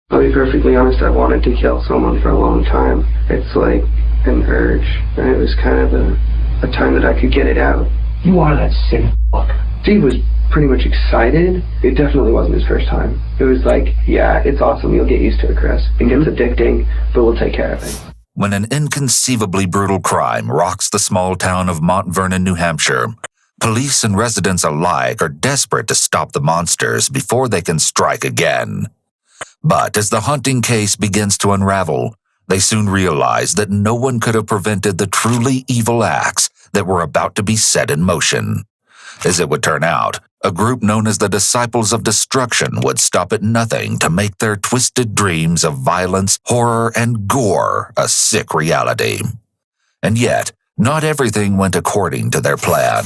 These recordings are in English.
I'll be perfectly honest, I wanted to kill someone for a long time. It's like an urge, and it was kind of a time that I could get it out. You are that sick fuck. Steve was pretty much excited. It definitely wasn't his first time. It was like, yeah, it's awesome, you'll get used to it, Chris. It gets addicting, but we'll take care of it. When an inconceivably brutal crime rocks the small town of Mont Vernon, New Hampshire, police and residents alike are desperate to stop the monsters before they can strike again. But as the haunting case begins to unravel, they soon realize that no one could have prevented the truly evil acts that were about to be set in motion. As it would turn out, a group known as the Disciples of Destruction would stop at nothing to make their twisted dreams of violence, horror, and gore a sick reality. And yet, not everything went according to their plan.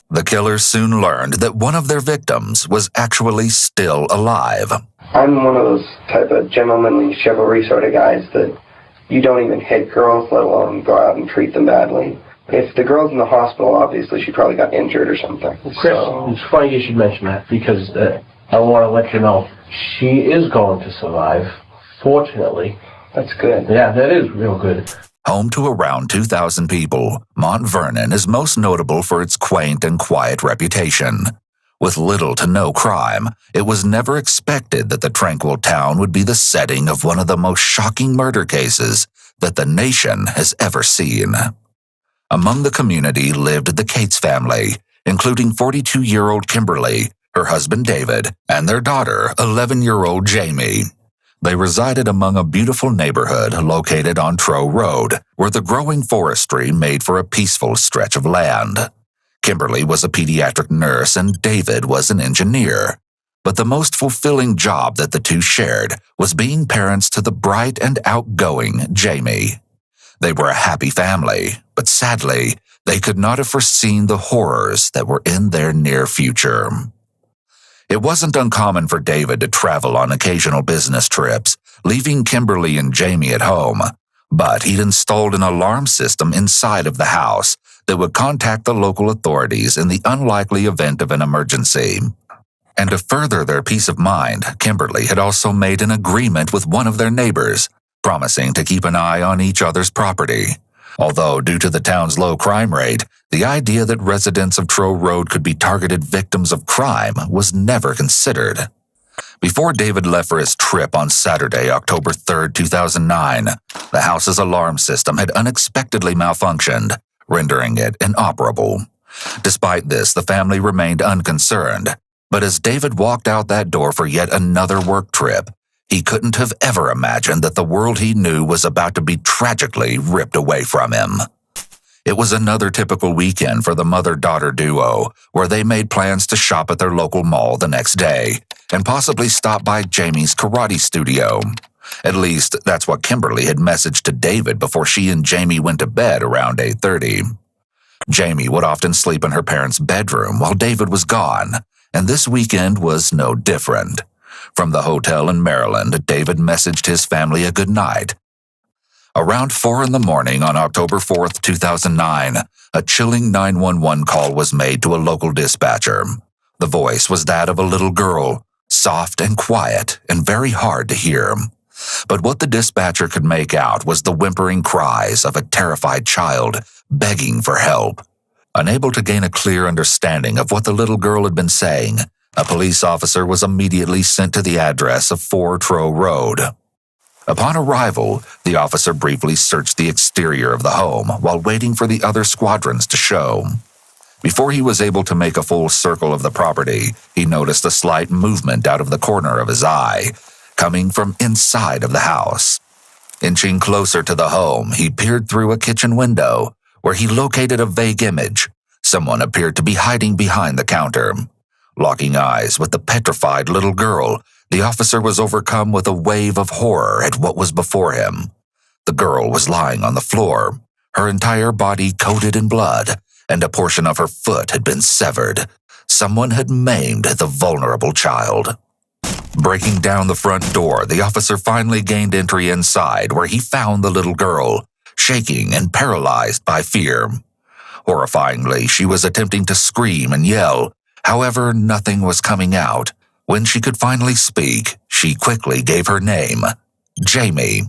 The killers soon learned that one of their victims was actually still alive. I'm one of those type of gentlemanly chivalry sort of guys that you don't even hit girls, let alone go out and treat them badly. If the girl's in the hospital, obviously she probably got injured or something. Well, Chris, it's funny you should mention that, because I want to let you know she is going to survive, fortunately. That's good. Yeah, that is real good. Home to around 2,000 people, Mont Vernon is most notable for its quaint and quiet reputation. With little to no crime, it was never expected that the tranquil town would be the setting of one of the most shocking murder cases that the nation has ever seen. Among the community lived the Cates family, including 42-year-old Kimberly, her husband David, and their daughter, 11-year-old Jamie. They resided among a beautiful neighborhood located on Trow Road, where the growing forestry made for a peaceful stretch of land. Kimberly was a pediatric nurse and David was an engineer. But the most fulfilling job that the two shared was being parents to the bright and outgoing Jamie. They were a happy family, but sadly, they could not have foreseen the horrors that were in their near future. It wasn't uncommon for David to travel on occasional business trips, leaving Kimberly and Jamie at home, but he'd installed an alarm system inside of the house that would contact the local authorities in the unlikely event of an emergency. And to further their peace of mind, Kimberly had also made an agreement with one of their neighbors, promising to keep an eye on each other's property. Although, due to the town's low crime rate, the idea that residents of Trow Road could be targeted victims of crime was never considered. Before David left for his trip on Saturday, October 3, 2009, the house's alarm system had unexpectedly malfunctioned, rendering it inoperable. Despite this, the family remained unconcerned. But as David walked out that door for yet another work trip, he couldn't have ever imagined that the world he knew was about to be tragically ripped away from him. It was another typical weekend for the mother-daughter duo, where they made plans to shop at their local mall the next day, and possibly stop by Jamie's karate studio. At least, that's what Kimberly had messaged to David before she and Jamie went to bed around 8:30. Jamie would often sleep in her parents' bedroom while David was gone, and this weekend was no different. From the hotel in Maryland, David messaged his family a good night. Around 4 in the morning on October 4th, 2009, a chilling 911 call was made to a local dispatcher. The voice was that of a little girl, soft and quiet and very hard to hear. But what the dispatcher could make out was the whimpering cries of a terrified child begging for help. Unable to gain a clear understanding of what the little girl had been saying, a police officer was immediately sent to the address of 4 Trow Road. Upon arrival, the officer briefly searched the exterior of the home while waiting for the other squadrons to show. Before he was able to make a full circle of the property, he noticed a slight movement out of the corner of his eye, coming from inside of the house. Inching closer to the home, he peered through a kitchen window, where he located a vague image. Someone appeared to be hiding behind the counter. Locking eyes with the petrified little girl, the officer was overcome with a wave of horror at what was before him. The girl was lying on the floor, her entire body coated in blood, and a portion of her foot had been severed. Someone had maimed the vulnerable child. Breaking down the front door, the officer finally gained entry inside, where he found the little girl, shaking and paralyzed by fear. Horrifyingly, she was attempting to scream and yell. However, nothing was coming out. When she could finally speak, She quickly gave her name, Jamie.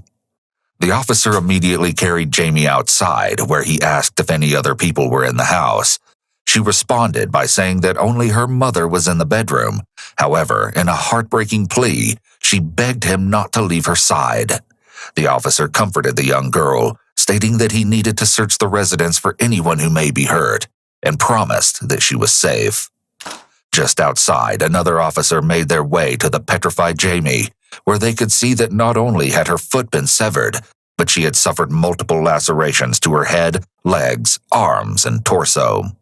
The officer immediately carried Jamie outside, where he asked if any other people were in the house. She responded by saying that only her mother was in the bedroom. However, in a heartbreaking plea, she begged him not to leave her side. The officer comforted the young girl, stating that he needed to search the residence for anyone who may be hurt, and promised that she was safe. Just outside, another officer made their way to the petrified Jamie, where they could see that not only had her foot been severed, but she had suffered multiple lacerations to her head, legs, arms, and torso.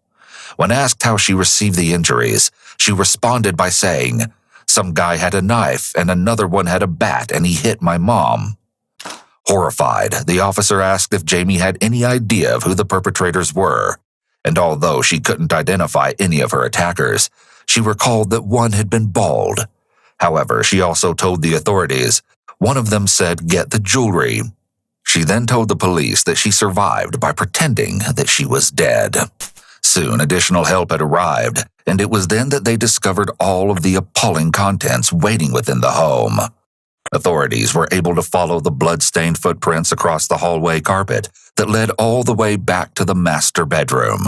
When asked how she received the injuries, she responded by saying, "Some guy had a knife and another one had a bat and he hit my mom." Horrified, the officer asked if Jamie had any idea of who the perpetrators were, and although she couldn't identify any of her attackers, she recalled that one had been bald. However, she also told the authorities one of them said, "Get the jewelry." She then told the police that she survived by pretending that she was dead. Soon, additional help had arrived, and it was then that they discovered all of the appalling contents waiting within the home. Authorities were able to follow the blood-stained footprints across the hallway carpet that led all the way back to the master bedroom.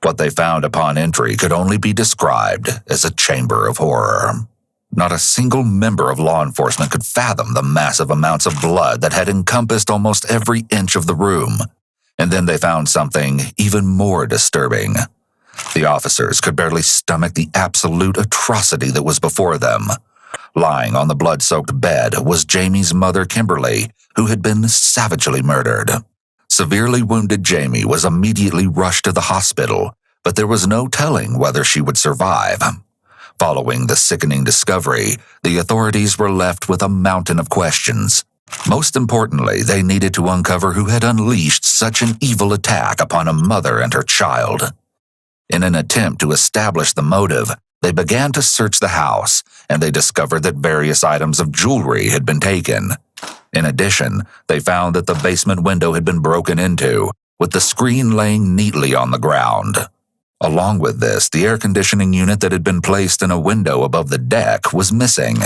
What they found upon entry could only be described as a chamber of horror. Not a single member of law enforcement could fathom the massive amounts of blood that had encompassed almost every inch of the room. And then they found something even more disturbing. The officers could barely stomach the absolute atrocity that was before them. Lying on the blood-soaked bed was Jamie's mother, Kimberly, who had been savagely murdered. Severely wounded Jamie was immediately rushed to the hospital, but there was no telling whether she would survive. Following the sickening discovery, the authorities were left with a mountain of questions. Most importantly, they needed to uncover who had unleashed such an evil attack upon a mother and her child. In an attempt to establish the motive, they began to search the house, and they discovered that various items of jewelry had been taken. In addition, they found that the basement window had been broken into, with the screen laying neatly on the ground. Along with this, the air conditioning unit that had been placed in a window above the deck was missing.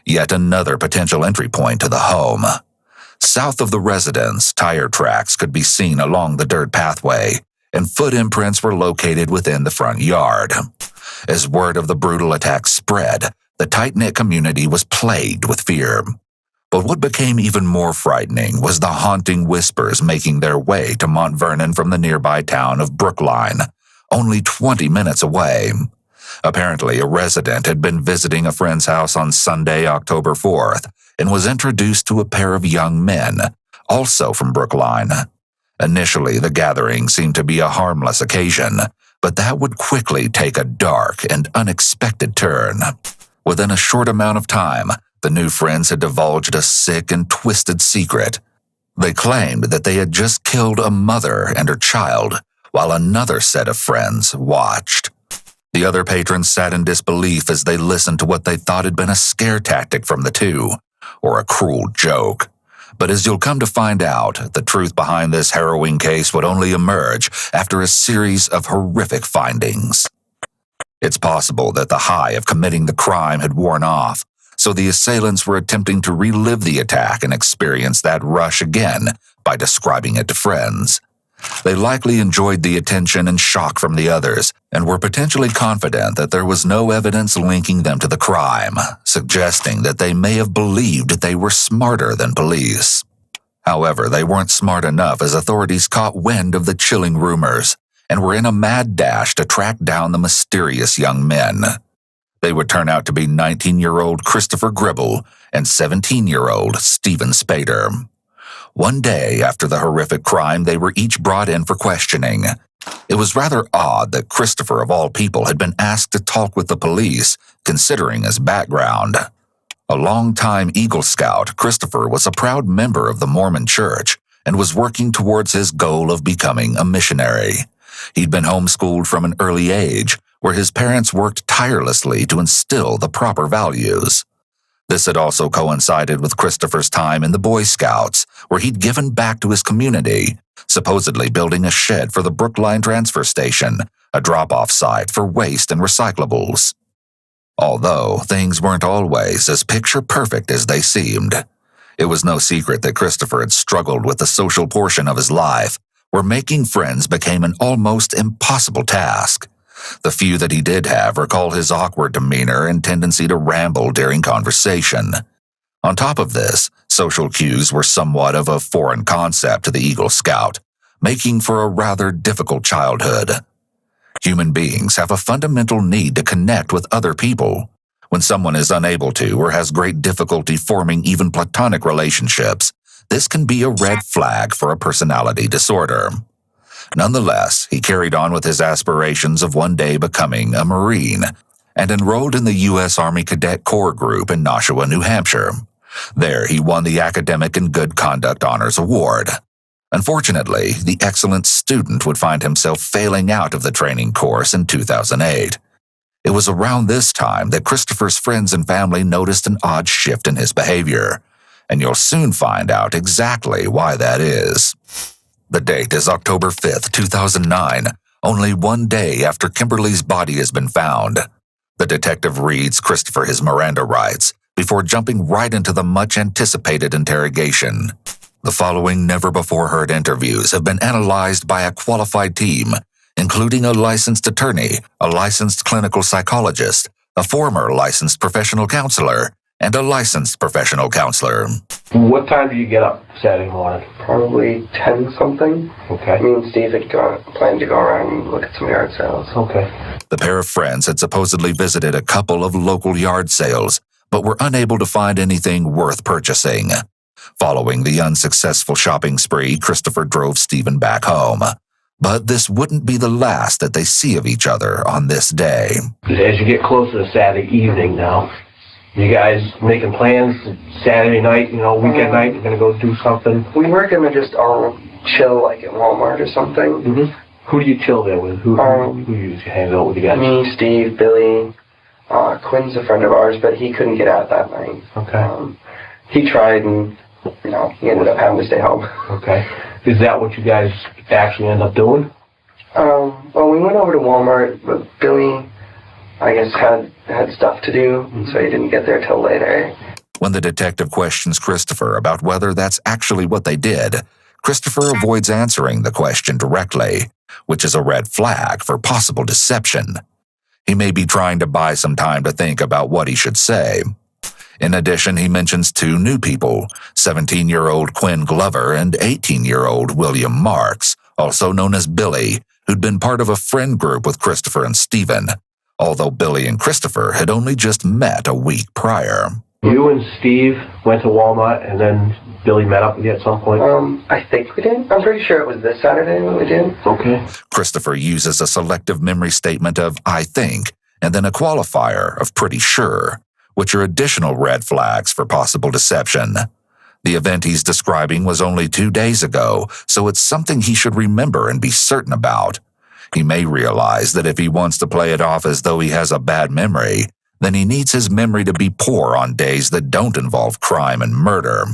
Yet another potential entry point to the home. South of the residence, tire tracks could be seen along the dirt pathway, and foot imprints were located within the front yard. As word of the brutal attack spread, the tight-knit community was plagued with fear. But what became even more frightening was the haunting whispers making their way to Mont Vernon from the nearby town of Brookline, only 20 minutes away. Apparently, a resident had been visiting a friend's house on Sunday, October 4th, and was introduced to a pair of young men, also from Brookline. Initially, the gathering seemed to be a harmless occasion, but that would quickly take a dark and unexpected turn. Within a short amount of time, the new friends had divulged a sick and twisted secret. They claimed that they had just killed a mother and her child, while another set of friends watched. The other patrons sat in disbelief as they listened to what they thought had been a scare tactic from the two, or a cruel joke. But as you'll come to find out, the truth behind this harrowing case would only emerge after a series of horrific findings. It's possible that the high of committing the crime had worn off, so the assailants were attempting to relive the attack and experience that rush again by describing it to friends. They likely enjoyed the attention and shock from the others, and were potentially confident that there was no evidence linking them to the crime, suggesting that they may have believed they were smarter than police. However, they weren't smart enough as authorities caught wind of the chilling rumors, and were in a mad dash to track down the mysterious young men. They would turn out to be 19-year-old Christopher Gribble and 17-year-old Stephen Spader. One day after the horrific crime, they were each brought in for questioning. It was rather odd that Christopher, of all people, had been asked to talk with the police, considering his background. A long-time Eagle Scout, Christopher was a proud member of the Mormon Church and was working towards his goal of becoming a missionary. He'd been homeschooled from an early age, where his parents worked tirelessly to instill the proper values. This had also coincided with Christopher's time in the Boy Scouts, where he'd given back to his community, supposedly building a shed for the Brookline transfer station, a drop-off site for waste and recyclables. Although things weren't always as picture-perfect as they seemed. It was no secret that Christopher had struggled with the social portion of his life, where making friends became an almost impossible task. The few that he did have recall his awkward demeanor and tendency to ramble during conversation. On top of this, social cues were somewhat of a foreign concept to the Eagle Scout, making for a rather difficult childhood. Human beings have a fundamental need to connect with other people. When someone is unable to or has great difficulty forming even platonic relationships, this can be a red flag for a personality disorder. Nonetheless, he carried on with his aspirations of one day becoming a Marine and enrolled in the U.S. Army Cadet Corps Group in Nashua, New Hampshire. There, he won the Academic and Good Conduct Honors Award. Unfortunately, the excellent student would find himself failing out of the training course in 2008. It was around this time that Christopher's friends and family noticed an odd shift in his behavior, and you'll soon find out exactly why that is. The date is October 5th, 2009, only one day after Kimberly's body has been found. The detective reads Christopher his Miranda rights before jumping right into the much-anticipated interrogation. The following never-before-heard interviews have been analyzed by a qualified team, including a licensed attorney, a licensed clinical psychologist, a former licensed professional counselor, and a licensed professional counselor. What time do you get up Saturday morning? Probably 10-something. Okay. Me and Steve had planned to go around and look at some yard sales. Okay. The pair of friends had supposedly visited a couple of local yard sales, but were unable to find anything worth purchasing. Following the unsuccessful shopping spree, Christopher drove Stephen back home. But this wouldn't be the last that they see of each other on this day. As you get closer to Saturday evening now, you guys making plans Saturday night, weekend night, you're going to go do something? We were going to just all chill like at Walmart or something. Mm-hmm. Who do you chill there with? Who you hang out with you guys? Me, Steve, Billy. Quinn's a friend of ours, but he couldn't get out that night. Okay. He tried and, he ended up having to stay home. Okay. Is that what you guys actually end up doing? Well, we went over to Walmart, but Billy, I guess, had stuff to do, so he didn't get there till later. When the detective questions Christopher about whether that's actually what they did, Christopher avoids answering the question directly, which is a red flag for possible deception. He may be trying to buy some time to think about what he should say. In addition, he mentions two new people, 17-year-old Quinn Glover and 18-year-old William Marks, also known as Billy, who'd been part of a friend group with Christopher and Stephen, although Billy and Christopher had only just met a week prior. You and Steve went to Walmart, and then Billy met up with you at some point? I think we did. I'm pretty sure it was this Saturday when we did. Okay. Christopher uses a selective memory statement of "I think," and then a qualifier of "pretty sure," which are additional red flags for possible deception. The event he's describing was only 2 days ago, so it's something he should remember and be certain about. He may realize that if he wants to play it off as though he has a bad memory, then he needs his memory to be poor on days that don't involve crime and murder.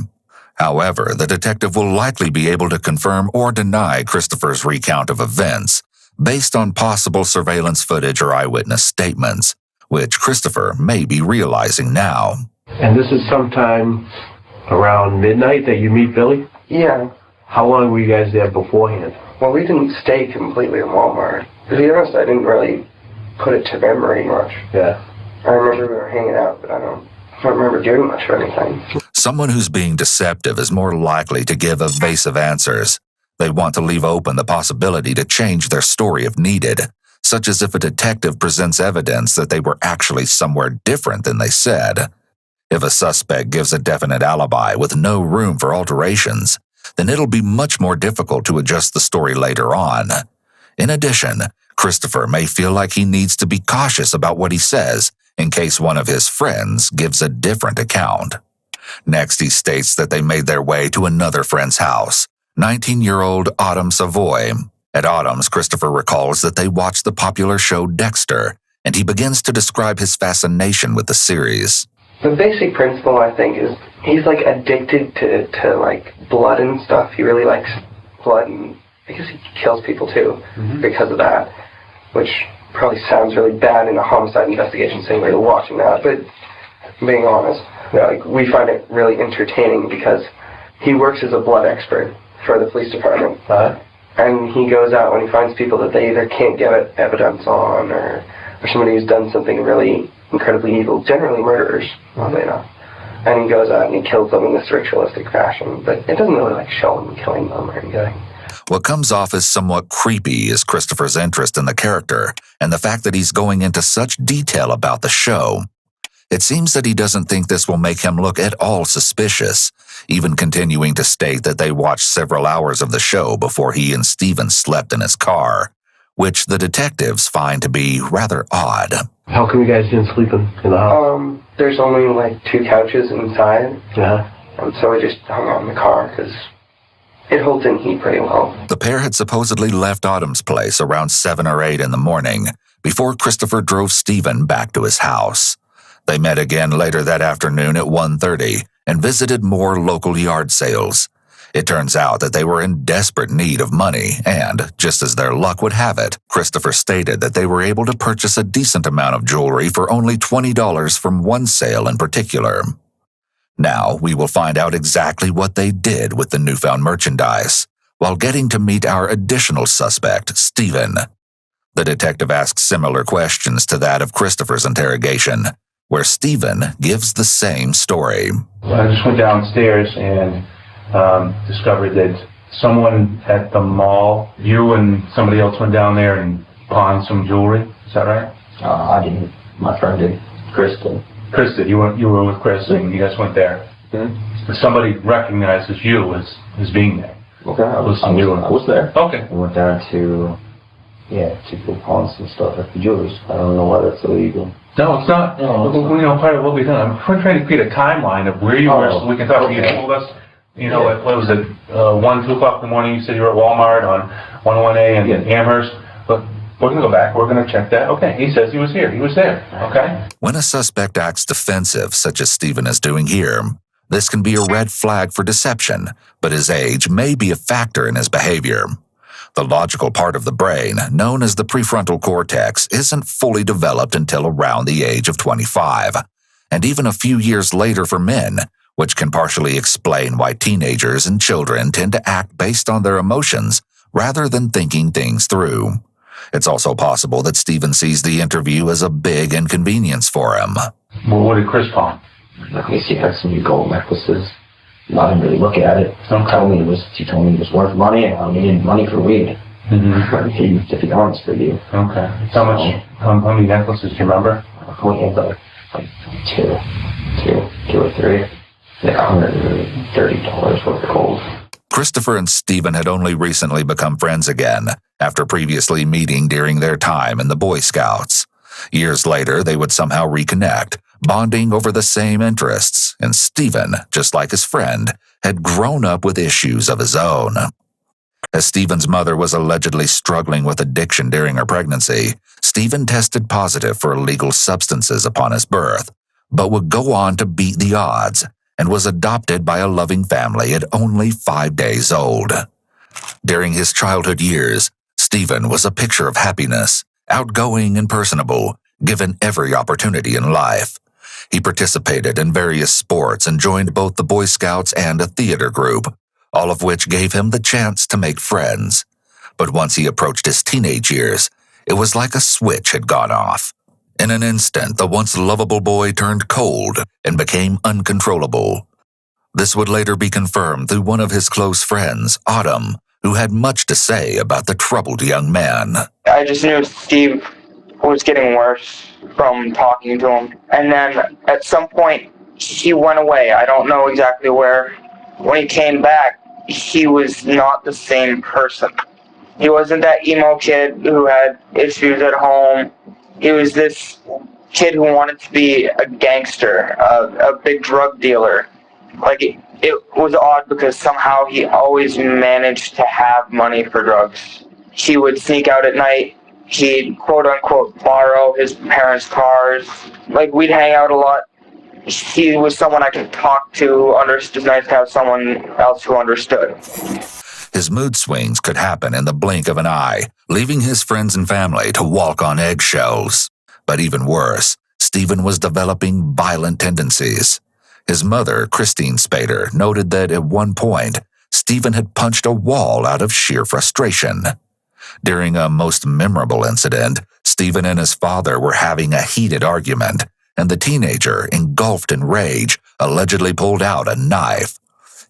However, the detective will likely be able to confirm or deny Christopher's recount of events based on possible surveillance footage or eyewitness statements, which Christopher may be realizing now. And this is sometime around midnight that you meet Billy? Yeah. How long were you guys there beforehand? Well, we didn't stay completely in Walmart. To be honest, I didn't really put it to memory much. Yeah. I remember we were hanging out, but I don't remember doing much or anything. Someone who's being deceptive is more likely to give evasive answers. They want to leave open the possibility to change their story if needed, such as if a detective presents evidence that they were actually somewhere different than they said. If a suspect gives a definite alibi with no room for alterations, then it'll be much more difficult to adjust the story later on. In addition, Christopher may feel like he needs to be cautious about what he says in case one of his friends gives a different account. Next, he states that they made their way to another friend's house, 19-year-old Autumn Savoy. At Autumn's, Christopher recalls that they watched the popular show Dexter, and he begins to describe his fascination with the series. The basic principle, I think, is he's, addicted to blood and stuff. He really likes blood, and I guess he kills people, too, because of that, which probably sounds really bad in a homicide investigation saying we're watching that, but being honest, like, we find it really entertaining because he works as a blood expert for the police department. And he goes out when he finds people that they either can't get evidence on or somebody who's done something really incredibly evil, generally murderers, oddly enough. And he goes out and he kills them in this ritualistic fashion, but it doesn't really like show him killing them or anything. What comes off as somewhat creepy is Christopher's interest in the character and the fact that he's going into such detail about the show. It seems that he doesn't think this will make him look at all suspicious, even continuing to state that they watched several hours of the show before he and Stephen slept in his car, which the detectives find to be rather odd. How come you guys didn't sleep in the house? There's only like 2 couches inside. Yeah. And so we just hung out in the car because it holds in heat pretty well. The pair had supposedly left Autumn's place around 7 or 8 in the morning before Christopher drove Stephen back to his house. They met again later that afternoon at 1:30 and visited more local yard sales. It turns out that they were in desperate need of money, and, just as their luck would have it, Christopher stated that they were able to purchase a decent amount of jewelry for only $20 from one sale in particular. Now, we will find out exactly what they did with the newfound merchandise, while getting to meet our additional suspect, Stephen. The detective asks similar questions to that of Christopher's interrogation, where Stephen gives the same story. I just went downstairs and discovered that someone at the mall, you and somebody else went down there and pawned some jewelry. Is that right? I didn't. My friend did. Chris did. Chris did. You were with Chris and you guys went there. Mm-hmm. Somebody recognizes you as being there. Okay, I was there. Okay. We went down to go pawn some stuff at the jewelers. I don't know why that's illegal. No, it's not. No, Part of what we've done, I'm trying to create a timeline of where you were so we can talk. You told us, what was it, 1, 2 o'clock in the morning, you said you were at Walmart on 101A in Amherst. But we're going to go back. We're going to check that. Okay, he says he was here. He was there. Okay. When a suspect acts defensive, such as Stephen is doing here, this can be a red flag for deception, but his age may be a factor in his behavior. The logical part of the brain, known as the prefrontal cortex, isn't fully developed until around the age of 25, and even a few years later for men, which can partially explain why teenagers and children tend to act based on their emotions rather than thinking things through. It's also possible that Stephen sees the interview as a big inconvenience for him. Well, what did Chris pawn? Let me see. I had some new gold necklaces. I didn't really look at it. He told me it was worth money, and I needed money for weed. Mm-hmm. To be honest with you. Okay. How many necklaces do you remember? We had like two or three. Like $130 worth of gold. Christopher and Stephen had only recently become friends again, after previously meeting during their time in the Boy Scouts. Years later, they would somehow reconnect, bonding over the same interests, and Stephen, just like his friend, had grown up with issues of his own. As Stephen's mother was allegedly struggling with addiction during her pregnancy, Stephen tested positive for illegal substances upon his birth, but would go on to beat the odds and was adopted by a loving family at only 5 days old. During his childhood years, Stephen was a picture of happiness, outgoing and personable, given every opportunity in life. He participated in various sports and joined both the Boy Scouts and a theater group, all of which gave him the chance to make friends. But once he approached his teenage years, it was like a switch had gone off. In an instant, the once lovable boy turned cold and became uncontrollable. This would later be confirmed through one of his close friends, Autumn, who had much to say about the troubled young man. I just knew Steve was getting worse from talking to him. And then at some point, he went away. I don't know exactly where. When he came back, he was not the same person. He wasn't that emo kid who had issues at home. He was this kid who wanted to be a gangster, a big drug dealer. Like, it was odd because somehow he always managed to have money for drugs. He would sneak out at night. He'd, quote-unquote, borrow his parents' cars. Like, we'd hang out a lot. He was someone I could talk to. It was nice to have someone else who understood. His mood swings could happen in the blink of an eye, leaving his friends and family to walk on eggshells. But even worse, Stephen was developing violent tendencies. His mother, Christine Spader, noted that at one point, Stephen had punched a wall out of sheer frustration. During a most memorable incident, Stephen and his father were having a heated argument, and the teenager, engulfed in rage, allegedly pulled out a knife.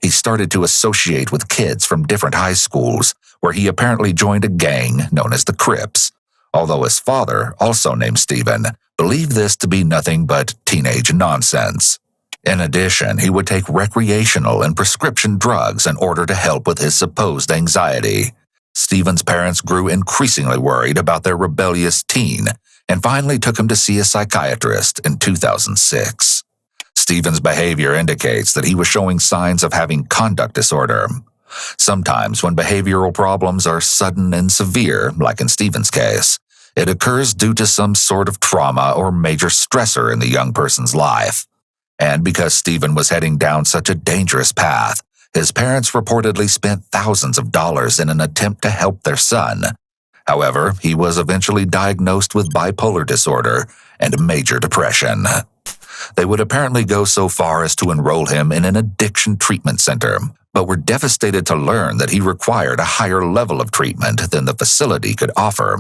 He started to associate with kids from different high schools, where he apparently joined a gang known as the Crips, although his father, also named Stephen, believed this to be nothing but teenage nonsense. In addition, he would take recreational and prescription drugs in order to help with his supposed anxiety. Stephen's parents grew increasingly worried about their rebellious teen and finally took him to see a psychiatrist in 2006. Stephen's behavior indicates that he was showing signs of having conduct disorder. Sometimes when behavioral problems are sudden and severe, like in Stephen's case, it occurs due to some sort of trauma or major stressor in the young person's life. And because Stephen was heading down such a dangerous path, his parents reportedly spent thousands of dollars in an attempt to help their son. However, he was eventually diagnosed with bipolar disorder and major depression. They would apparently go so far as to enroll him in an addiction treatment center, but were devastated to learn that he required a higher level of treatment than the facility could offer.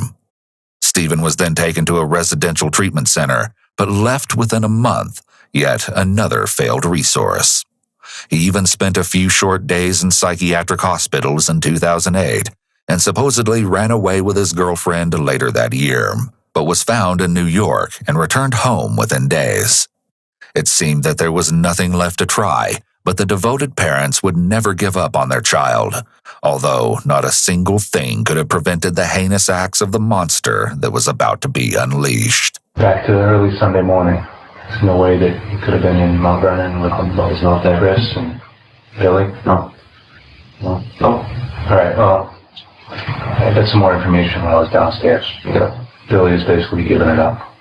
Stephen was then taken to a residential treatment center, but left within a month, yet another failed resource. He even spent a few short days in psychiatric hospitals in 2008 and supposedly ran away with his girlfriend later that year, but was found in New York and returned home within days. It seemed that there was nothing left to try, but the devoted parents would never give up on their child, although not a single thing could have prevented the heinous acts of the monster that was about to be unleashed. Back to early Sunday morning. There's no way that he could have been in Mont Vernon with He's not there. Chris and Billy? No. No? No. All right, well, I got some more information when I was downstairs. Yeah. Billy has basically given it up.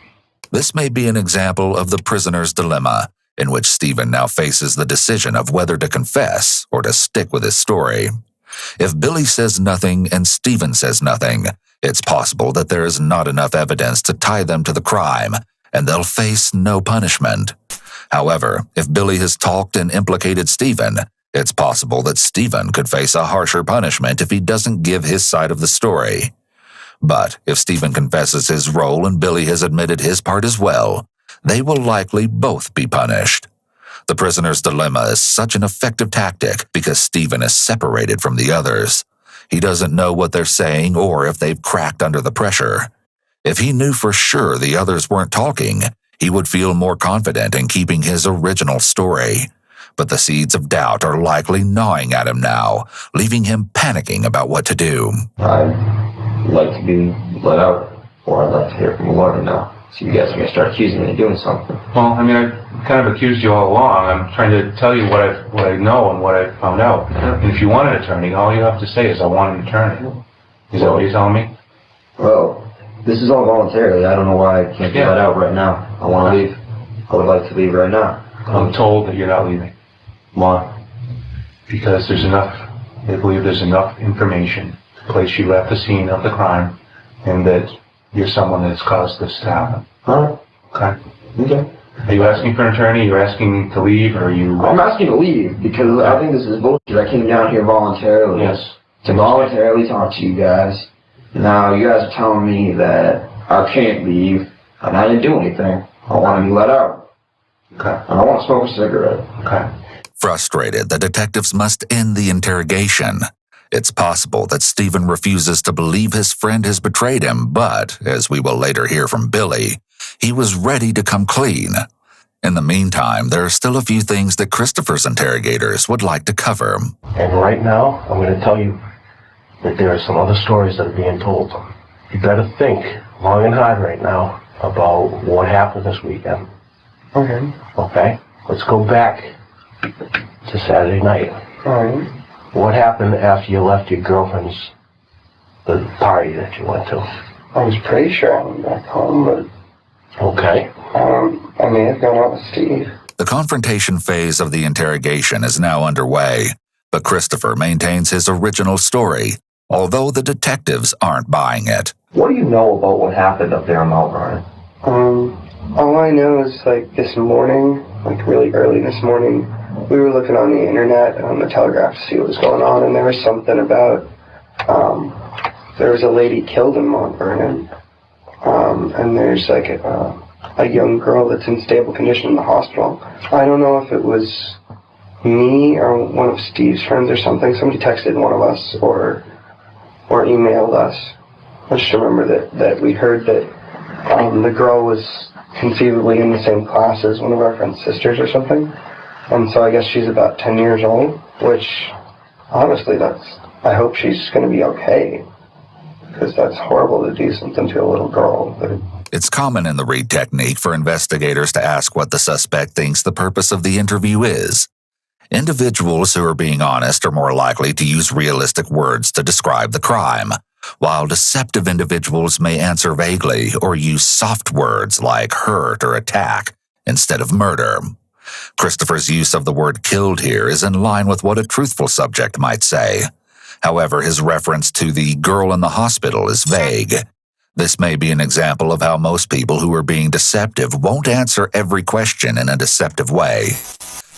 This may be an example of the prisoner's dilemma, in which Stephen now faces the decision of whether to confess or to stick with his story. If Billy says nothing and Stephen says nothing, it's possible that there is not enough evidence to tie them to the crime, and they'll face no punishment. However, if Billy has talked and implicated Stephen, it's possible that Stephen could face a harsher punishment if he doesn't give his side of the story. But if Stephen confesses his role and Billy has admitted his part as well, they will likely both be punished. The prisoner's dilemma is such an effective tactic because Stephen is separated from the others. He doesn't know what they're saying or if they've cracked under the pressure. If he knew for sure the others weren't talking, he would feel more confident in keeping his original story. But the seeds of doubt are likely gnawing at him now, leaving him panicking about what to do. I'd like to be let out, or I'd like to hear from a lawyer now. So you guys are going to start accusing me of doing something. Well, I mean, I kind of accused you all along. I'm trying to tell you what I know and what I found out. Yeah. And if you want an attorney, all you have to say is, I want an attorney. Is that what you're telling me? Well, this is all voluntarily. I don't know why I can't be let out right now. I want to leave. I would like to leave right now. I'm told that you're not leaving. Why? Because there's enough, they believe there's enough information to place you at the scene of the crime and that you're someone that's caused this to happen. Alright. Okay? Okay. Are you asking for an attorney? You're asking to leave, or are you... I'm asking to leave because I think this is bullshit. I came down here voluntarily. Yes. To voluntarily talk to you guys. Now you guys are telling me that I can't leave and I didn't do anything. I want to be let out. Okay. And I want to smoke a cigarette. Okay. Frustrated, the detectives must end the interrogation. It's possible that Stephen refuses to believe his friend has betrayed him, but, as we will later hear from Billy, he was ready to come clean. In the meantime, there are still a few things that Christopher's interrogators would like to cover. And right now, I'm going to tell you that there are some other stories that are being told. You better think long and hard right now about what happened this weekend. Okay. Okay? Let's go back to Saturday night. Alright. What happened after you left your girlfriend's the party that you went to? I was pretty sure I went back home, but Okay. I may have gone out with Steve. The confrontation phase of the interrogation is now underway, But Christopher maintains his original story, although the detectives aren't buying it. What do you know about what happened up there in Mount Vernon? All I know is, like, this morning, like really early this morning, we were looking on the internet, on the Telegraph, to see what was going on, and there was something about, there was a lady killed in Mont Vernon, and there's, like, a young girl that's in stable condition in the hospital. I don't know if it was me or one of Steve's friends or something. Somebody texted one of us or emailed us. I just remember that we heard that the girl was conceivably in the same class as one of our friend's sisters or something. And so I guess she's about 10 years old, which, honestly, I hope she's going to be okay. Because that's horrible to do something to a little girl. It's common in the Reed technique for investigators to ask what the suspect thinks the purpose of the interview is. Individuals who are being honest are more likely to use realistic words to describe the crime, while deceptive individuals may answer vaguely or use soft words like hurt or attack instead of murder. Christopher's use of the word killed here is in line with what a truthful subject might say. However, his reference to the girl in the hospital is vague. This may be an example of how most people who are being deceptive won't answer every question in a deceptive way.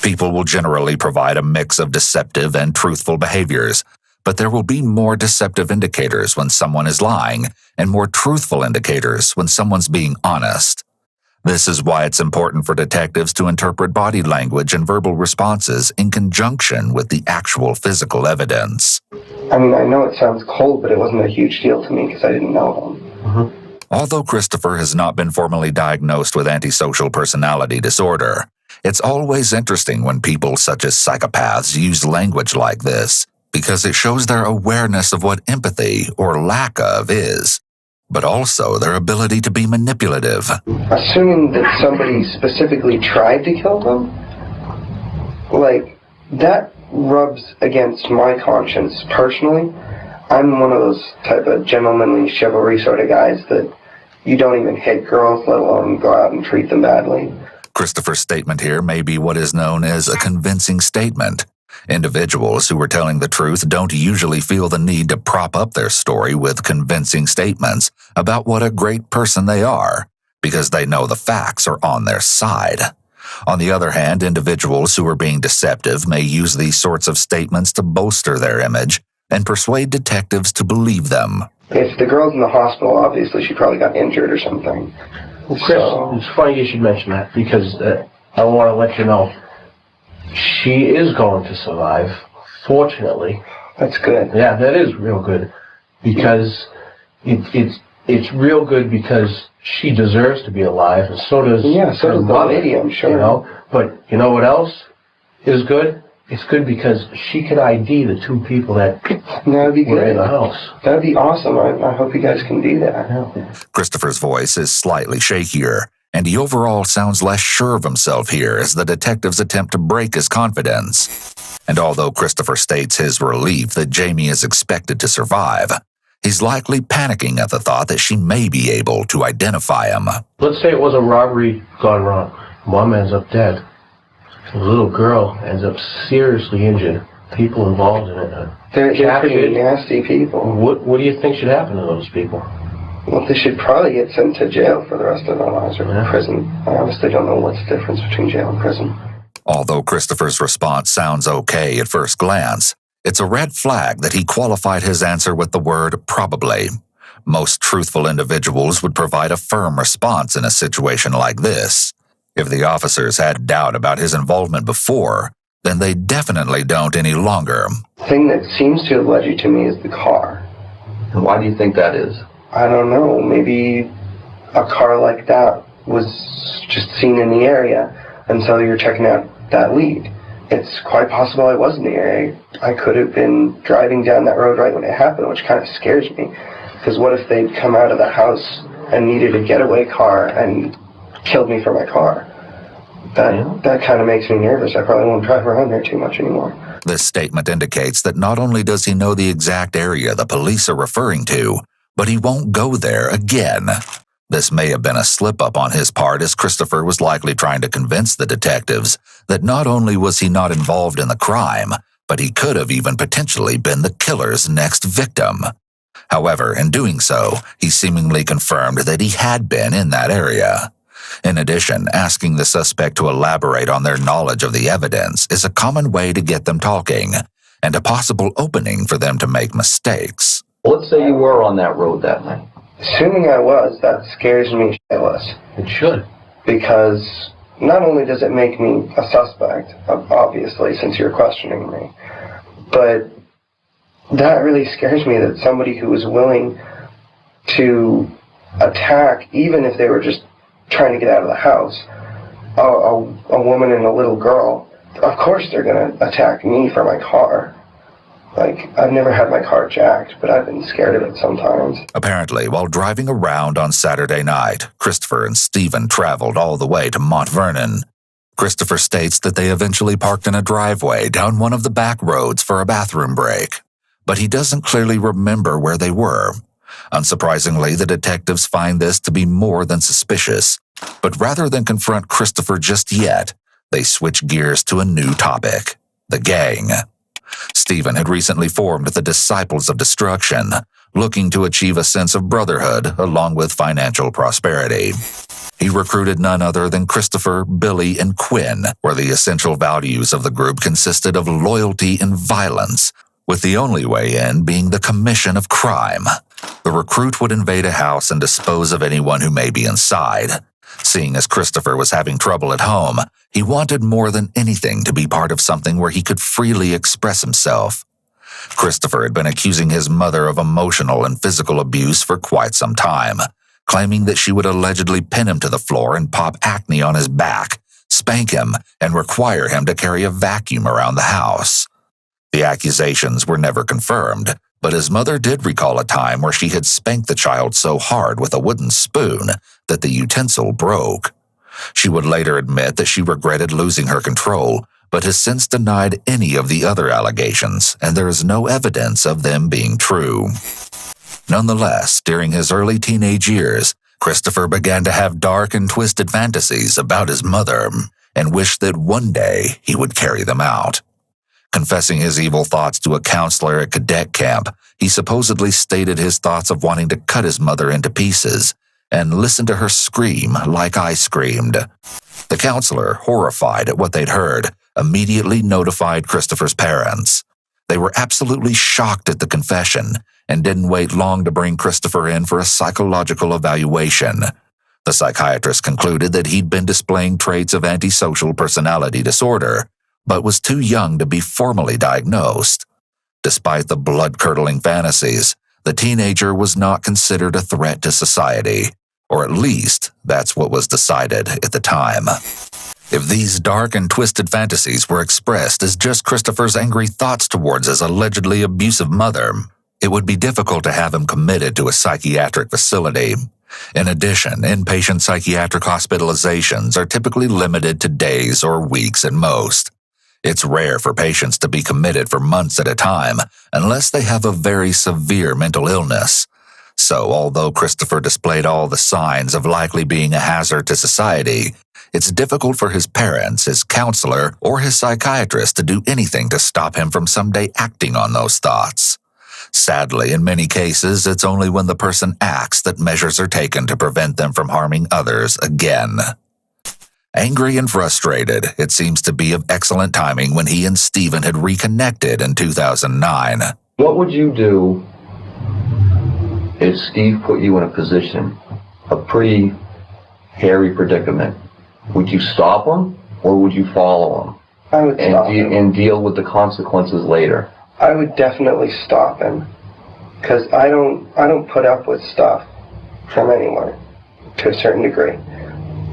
People will generally provide a mix of deceptive and truthful behaviors, but there will be more deceptive indicators when someone is lying and more truthful indicators when someone's being honest. This is why it's important for detectives to interpret body language and verbal responses in conjunction with the actual physical evidence. I mean, I know it sounds cold, but it wasn't a huge deal to me because I didn't know them. Although Christopher has not been formally diagnosed with antisocial personality disorder, it's always interesting when people such as psychopaths use language like this, because it shows their awareness of what empathy, or lack of, is, but also their ability to be manipulative. Assuming that somebody specifically tried to kill them, like, that rubs against my conscience personally. I'm one of those type of gentlemanly chivalry sort of guys that you don't even hit girls, let alone go out and treat them badly. Christopher's statement here may be what is known as a convincing statement. Individuals who are telling the truth don't usually feel the need to prop up their story with convincing statements about what a great person they are, because they know the facts are on their side. On the other hand, individuals who are being deceptive may use these sorts of statements to bolster their image and persuade detectives to believe them. If the girl's in the hospital, obviously she probably got injured or something. Well, Chris, it's funny you should mention that, because I want to let you know, she is going to survive, fortunately. That's good. Yeah, that is real good, because it's real good because she deserves to be alive, and so does the lady, I'm sure. You know? But you know what else is good? It's good because she can ID the two people that That'd be were good. in the house. That'd be awesome. I hope you guys can do that. Yeah. Christopher's voice is slightly shakier, and he overall sounds less sure of himself here as the detectives attempt to break his confidence. And although Christopher states his relief that Jamie is expected to survive, he's likely panicking at the thought that she may be able to identify him. Let's say it was a robbery gone wrong. Mom ends up dead. The little girl ends up seriously injured. People involved in it. They're pretty nasty people. What do you think should happen to those people? Well, they should probably get sent to jail for the rest of their lives, or prison. I honestly don't know what's the difference between jail and prison. Although Christopher's response sounds okay at first glance, it's a red flag that he qualified his answer with the word probably. Most truthful individuals would provide a firm response in a situation like this. If the officers had doubt about his involvement before, then they definitely don't any longer. The thing that seems to have led you to me is the car. And why do you think that is? I don't know. Maybe a car like that was just seen in the area, and so you're checking out that lead. It's quite possible I was in the area. I could have been driving down that road right when it happened, which kind of scares me. Because what if they'd come out of the house and needed a getaway car and killed me for my car? That kind of makes me nervous. I probably won't drive around there too much anymore. This statement indicates that not only does he know the exact area the police are referring to, but he won't go there again. This may have been a slip-up on his part, as Christopher was likely trying to convince the detectives that not only was he not involved in the crime, but he could have even potentially been the killer's next victim. However, in doing so, he seemingly confirmed that he had been in that area. In addition, asking the suspect to elaborate on their knowledge of the evidence is a common way to get them talking, and a possible opening for them to make mistakes. Let's say you were on that road that night. Assuming I was, that scares me shitless. It should. Because not only does it make me a suspect, obviously, since you're questioning me, but that really scares me that somebody who was willing to attack, even if they were just trying to get out of the house, a woman and a little girl, of course they're going to attack me for my car. Like, I've never had my car jacked, but I've been scared of it sometimes. Apparently, while driving around on Saturday night, Christopher and Stephen traveled all the way to Mont Vernon. Christopher states that they eventually parked in a driveway down one of the back roads for a bathroom break, but he doesn't clearly remember where they were. Unsurprisingly, the detectives find this to be more than suspicious, but rather than confront Christopher just yet, they switch gears to a new topic: the gang. Stephen had recently formed the Disciples of Destruction, looking to achieve a sense of brotherhood along with financial prosperity. He recruited none other than Christopher, Billy, and Quinn, where the essential values of the group consisted of loyalty and violence, with the only way in being the commission of crime. The recruit would invade a house and dispose of anyone who may be inside. Seeing as Christopher was having trouble at home, he wanted more than anything to be part of something where he could freely express himself. Christopher had been accusing his mother of emotional and physical abuse for quite some time, claiming that she would allegedly pin him to the floor and pop acne on his back, spank him, and require him to carry a vacuum around the house. The accusations were never confirmed, but his mother did recall a time where she had spanked the child so hard with a wooden spoon that the utensil broke. She would later admit that she regretted losing her control, but has since denied any of the other allegations, and there is no evidence of them being true. Nonetheless, during his early teenage years, Christopher began to have dark and twisted fantasies about his mother, and wished that one day he would carry them out. Confessing his evil thoughts to a counselor at cadet camp, he supposedly stated his thoughts of wanting to cut his mother into pieces and listen to her scream like I screamed. The counselor, horrified at what they'd heard, immediately notified Christopher's parents. They were absolutely shocked at the confession and didn't wait long to bring Christopher in for a psychological evaluation. The psychiatrist concluded that he'd been displaying traits of antisocial personality disorder, but was too young to be formally diagnosed. Despite the blood-curdling fantasies, the teenager was not considered a threat to society, or at least that's what was decided at the time. If these dark and twisted fantasies were expressed as just Christopher's angry thoughts towards his allegedly abusive mother, it would be difficult to have him committed to a psychiatric facility. In addition, inpatient psychiatric hospitalizations are typically limited to days or weeks at most. It's rare for patients to be committed for months at a time unless they have a very severe mental illness. So, although Christopher displayed all the signs of likely being a hazard to society, it's difficult for his parents, his counselor, or his psychiatrist to do anything to stop him from someday acting on those thoughts. Sadly, in many cases, it's only when the person acts that measures are taken to prevent them from harming others again. Angry and frustrated, it seems to be of excellent timing when he and Stephen had reconnected in 2009. What would you do if Steve put you in a position, a pretty hairy predicament? Would you stop him, or would you follow him? I would stop him. And deal with the consequences later? I would definitely stop him, because I don't put up with stuff from anyone to a certain degree.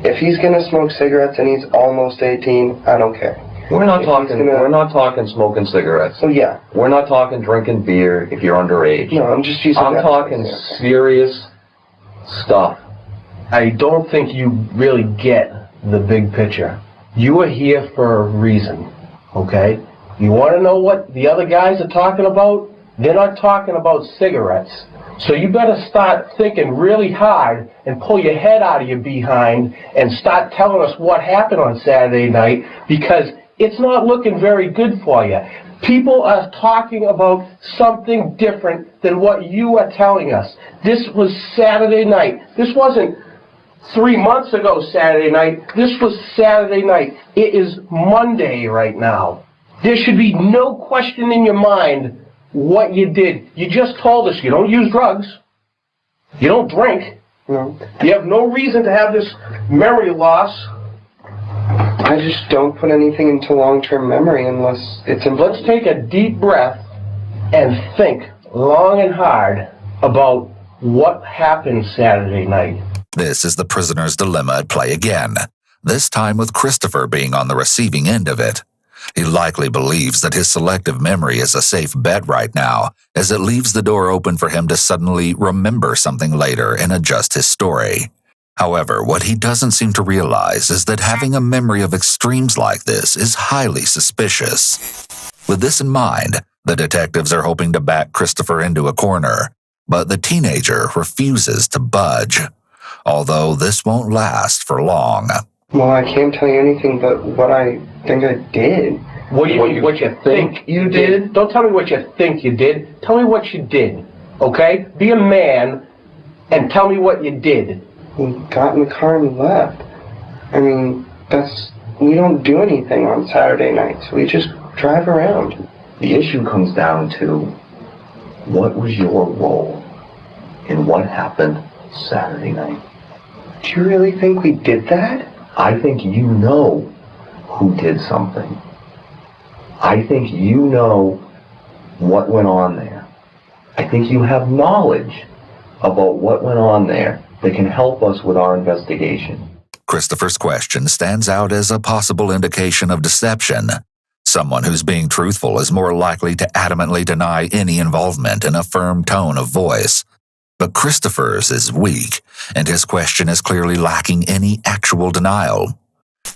If he's gonna smoke cigarettes and he's almost 18, I don't care. We're not talking smoking cigarettes. So yeah. We're not talking drinking beer if you're underage. No, I'm just using I'm that talking as an example. serious stuff. I don't think you really get the big picture. You are here for a reason, okay? You want to know what the other guys are talking about? They're not talking about cigarettes. So you better start thinking really hard and pull your head out of your behind and start telling us what happened on Saturday night, because it's not looking very good for you. People are talking about something different than what you are telling us. This was Saturday night. This wasn't 3 months ago Saturday night. This was Saturday night. It is Monday right now. There should be no question in your mind what you did. You just told us you don't use drugs. You don't drink. No. You have no reason to have this memory loss. I just don't put anything into long-term memory unless it's important. Let's take a deep breath and think long and hard about what happened Saturday night. This is the prisoner's dilemma at play again, this time with Christopher being on the receiving end of it. He likely believes that his selective memory is a safe bet right now, as it leaves the door open for him to suddenly remember something later and adjust his story. However, what he doesn't seem to realize is that having a memory of extremes like this is highly suspicious. With this in mind, the detectives are hoping to back Christopher into a corner, but the teenager refuses to budge. Although this won't last for long. Well, I can't tell you anything but what I think I did. What you think you did? Don't tell me what you think you did. Tell me what you did, okay? Be a man and tell me what you did. We got in the car and left. I mean, we don't do anything on Saturday nights. We just drive around. The issue comes down to, what was your role in what happened Saturday night? Do you really think we did that? I think you know who did something. I think you know what went on there. I think you have knowledge about what went on there that can help us with our investigation. Christopher's question stands out as a possible indication of deception. Someone who's being truthful is more likely to adamantly deny any involvement in a firm tone of voice. But Christopher's is weak, and his question is clearly lacking any actual denial.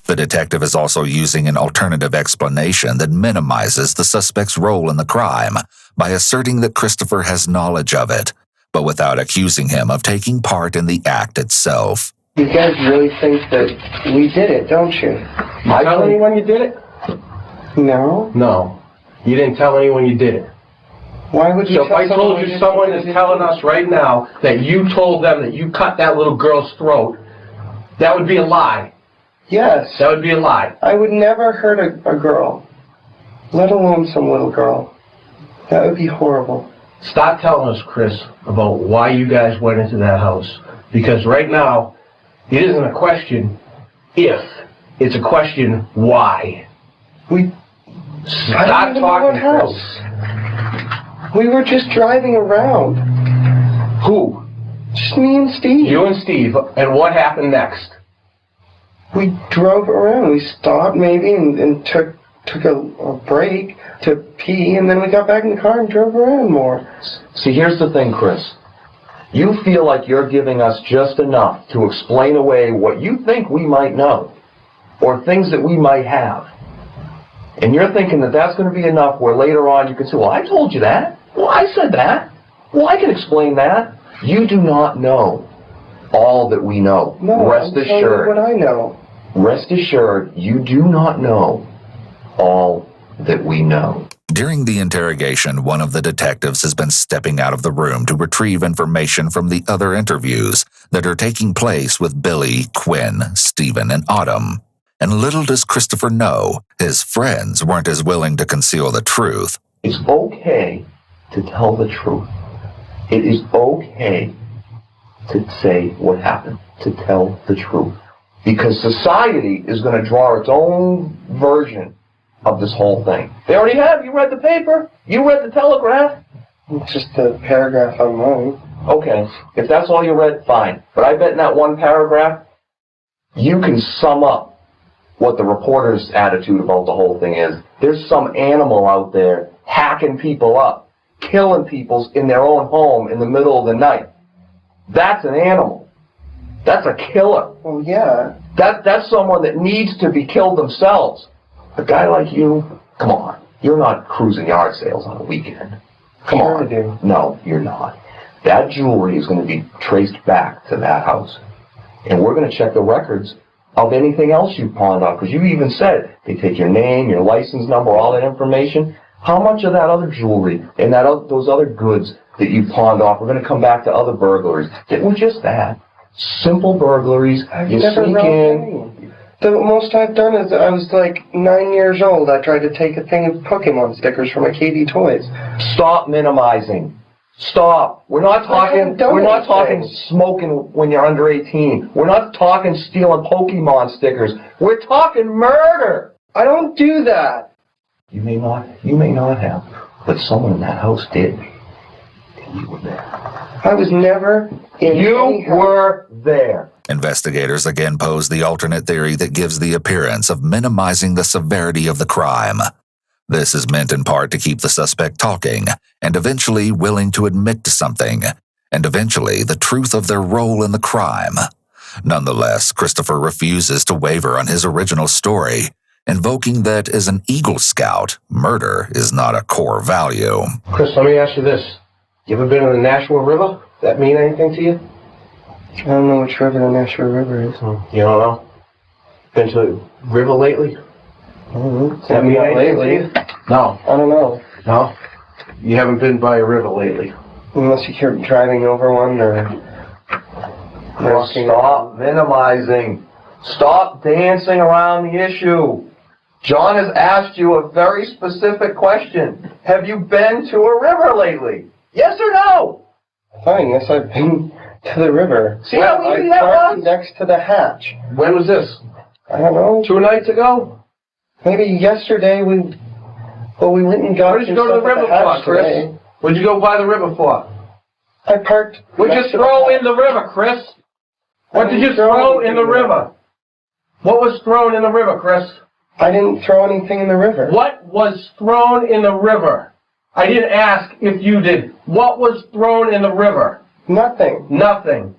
The detective is also using an alternative explanation that minimizes the suspect's role in the crime by asserting that Christopher has knowledge of it, but without accusing him of taking part in the act itself. You guys really think that we did it, don't you? You tell anyone you did it? No. No. You didn't tell anyone you did it. Why would you So if I told you someone is telling us right now that you told them that you cut that little girl's throat, that would be a lie. Yes. That would be a lie. I would never hurt a girl, let alone some little girl. That would be horrible. Stop telling us, Chris, about why you guys went into that house. Because right now, it isn't a question if, it's a question why. Stop talking, Chris. We were just driving around. Who? Just me and Steve. You and Steve. And what happened next? We drove around. We stopped maybe and took a break to pee, and then we got back in the car and drove around more. See, here's the thing, Chris. You feel like you're giving us just enough to explain away what you think we might know, or things that we might have. And you're thinking that that's going to be enough where later on you can say, well, I told you that. Well, I said that. Well, I can explain that. You do not know all that we know. No, Rest I'm telling assured. you what I know. Rest assured, you do not know all that we know. During the interrogation, one of the detectives has been stepping out of the room to retrieve information from the other interviews that are taking place with Billy, Quinn, Stephen, and Autumn. And little does Christopher know, his friends weren't as willing to conceal the truth. It's okay to tell the truth. It is okay to say what happened, to tell the truth. Because society is going to draw its own version of this whole thing. They already have. You read the paper. You read the Telegraph. It's just a paragraph online. Okay, if that's all you read, fine. But I bet in that one paragraph, you can sum up what the reporter's attitude about the whole thing is. There's some animal out there hacking people up, killing people in their own home in the middle of the night. That's an animal. That's a killer. Well, yeah. That's someone that needs to be killed themselves. A guy like you, come on. You're not cruising yard sales on a weekend. Come Sure on. I do. No, you're not. That jewelry is going to be traced back to that house. And we're going to check the records of anything else you pawned off. Because you even said they take your name, your license number, all that information. How much of that other jewelry and those other goods that you pawned off are going to come back to other burglaries? It was just that. Simple burglaries. You sneak in. The most I've done is I was like 9 years old. I tried to take a thing of Pokemon stickers from a KD Toys. Stop minimizing. Stop. We're not talking smoking when you're under 18. We're not talking stealing Pokemon stickers. We're talking murder. I don't do that. You may not have, but someone in that house did. And you were there. I was never in You were there. Investigators again pose the alternate theory that gives the appearance of minimizing the severity of the crime. This is meant in part to keep the suspect talking and eventually willing to admit to something, and eventually the truth of their role in the crime. Nonetheless, Christopher refuses to waver on his original story, invoking that as an Eagle Scout, murder is not a core value. Chris, let me ask you this. You ever been to the Nashua River? Does that mean anything to you? I don't know which river the Nashua River is. You don't know? Been to the river lately? Does that mean lately? No. I don't know. No? You haven't been by a river lately? Unless you keep driving over one or... Stop minimizing. Stop dancing around the issue. John has asked you a very specific question. Have you been to a river lately? Yes or no? Fine, yes, I've been to the river. See how easy that was? Next to the hatch. When was this? I don't know. 2 nights ago? Maybe yesterday we went and got... What did you go to the river for, Chris? Today. What did you go by the river for? I parked... What'd you throw in the river, Chris? What did you throw in the river? What was thrown in the river, Chris? I didn't throw anything in the river. What was thrown in the river? I didn't ask if you did. What was thrown in the river? Nothing. Nothing.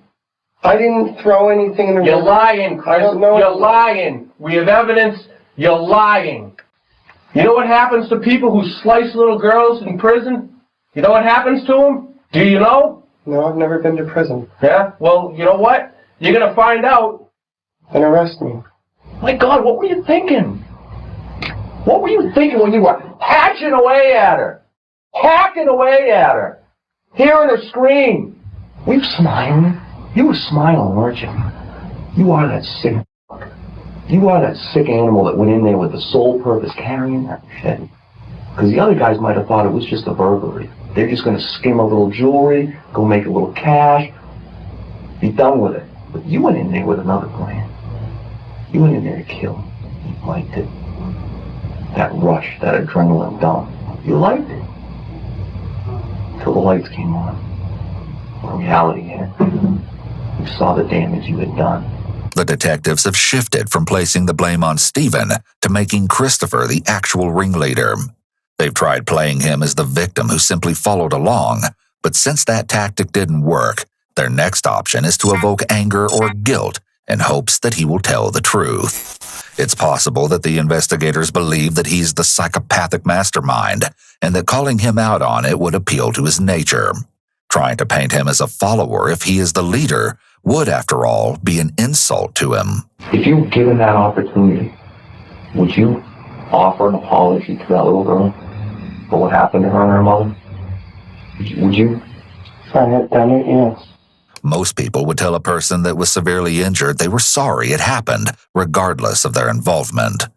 I didn't throw anything in the river. You're lying, Chris. I don't know. You're lying. We have evidence. You're lying. You know what happens to people who slice little girls in prison? You know what happens to them? Do you know? No, I've never been to prison. Yeah? Well, you know what? You're going to find out. Then arrest me. My God, what were you thinking? What were you thinking when you were hatching away at her? Hacking away at her? Hearing her scream? Were you smiling? You were smiling, weren't you? You are that sick. You are that sick animal that went in there with the sole purpose carrying that shit. Because the other guys might have thought it was just a burglary. They're just going to skim a little jewelry, go make a little cash, be done with it. But you went in there with another plan. You went in there to kill. You liked it. That rush, that adrenaline dump. You liked it. Until the lights came on. When reality hit. You saw the damage you had done. The detectives have shifted from placing the blame on Stephen to making Christopher the actual ringleader. They've tried playing him as the victim who simply followed along, but since that tactic didn't work, their next option is to evoke anger or guilt in hopes that he will tell the truth. It's possible that the investigators believe that he's the psychopathic mastermind and that calling him out on it would appeal to his nature. Trying to paint him as a follower if he is the leader would, after all, be an insult to him. If you were given that opportunity, would you offer an apology to that little girl for what happened to her and her mother? Would you? If I had done it, yes. Most people would tell a person that was severely injured they were sorry it happened, regardless of their involvement.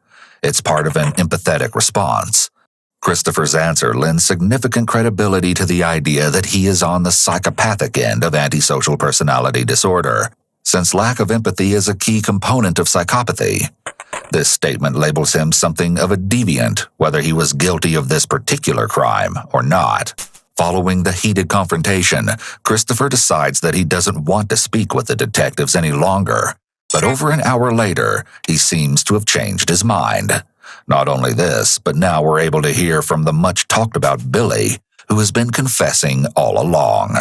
It's part of an empathetic response. Christopher's answer lends significant credibility to the idea that he is on the psychopathic end of antisocial personality disorder, since lack of empathy is a key component of psychopathy. This statement labels him something of a deviant, whether he was guilty of this particular crime or not. Following the heated confrontation, Christopher decides that he doesn't want to speak with the detectives any longer, but over an hour later, he seems to have changed his mind. Not only this, but now we're able to hear from the much-talked-about Billy, who has been confessing all along.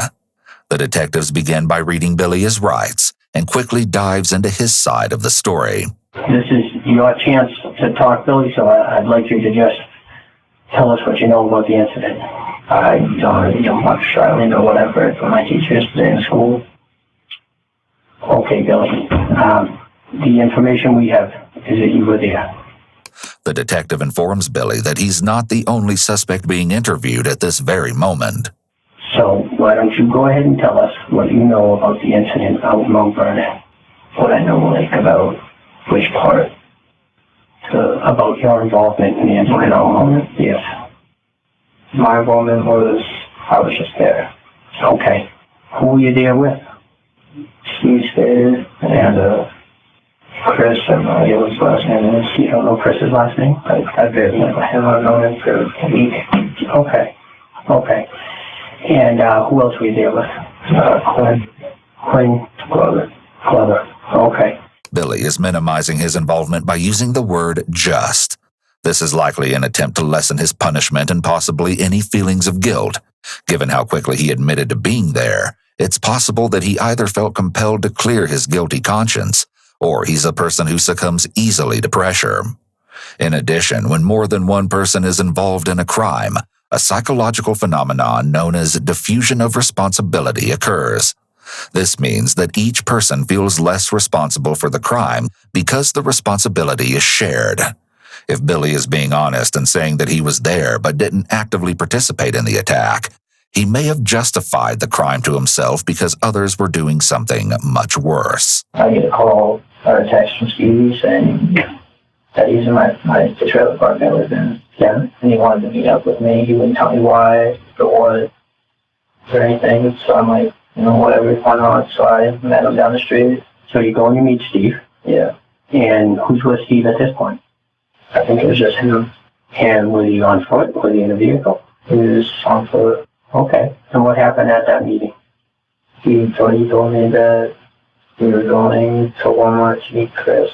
The detectives begin by reading Billy his rights and quickly dives into his side of the story. This is your chance to talk, Billy, so I'd like you to just tell us what you know about the incident. I don't know much. I only know what I've heard from my teachers today in school. Okay, Billy. The information we have is that you were there. The detective informs Billy that he's not the only suspect being interviewed at this very moment. So why don't you go ahead and tell us what you know about the incident out in Mont Vernon? What I know, like, about which part, about your involvement in the incident. Yes. My involvement was, I was just there. Okay. Who were you there with? Steve's there, and Chris, I have no idea what his last name is. You don't know Chris's last name? I barely have known him for a week. Okay. Okay. And who else were you there with? Quinn Glover. Okay. Billy is minimizing his involvement by using the word just. This is likely an attempt to lessen his punishment and possibly any feelings of guilt. Given how quickly he admitted to being there, it's possible that he either felt compelled to clear his guilty conscience, or he's a person who succumbs easily to pressure. In addition, when more than one person is involved in a crime, a psychological phenomenon known as diffusion of responsibility occurs. This means that each person feels less responsible for the crime because the responsibility is shared. If Billy is being honest and saying that he was there but didn't actively participate in the attack, he may have justified the crime to himself because others were doing something much worse. I get a call or a text from Stevie saying that he's in the trailer park I live in. Yeah, and he wanted to meet up with me. He wouldn't tell me why or what or anything. So I'm like, whatever, why not? So I met him down the street. So you go and you meet Steve. Yeah. And who's with Steve at this point? I think it was just him. And was he on foot? Was he in a vehicle? He was on foot. Okay. And what happened at that meeting? He told me that we were going to Walmart to meet Chris.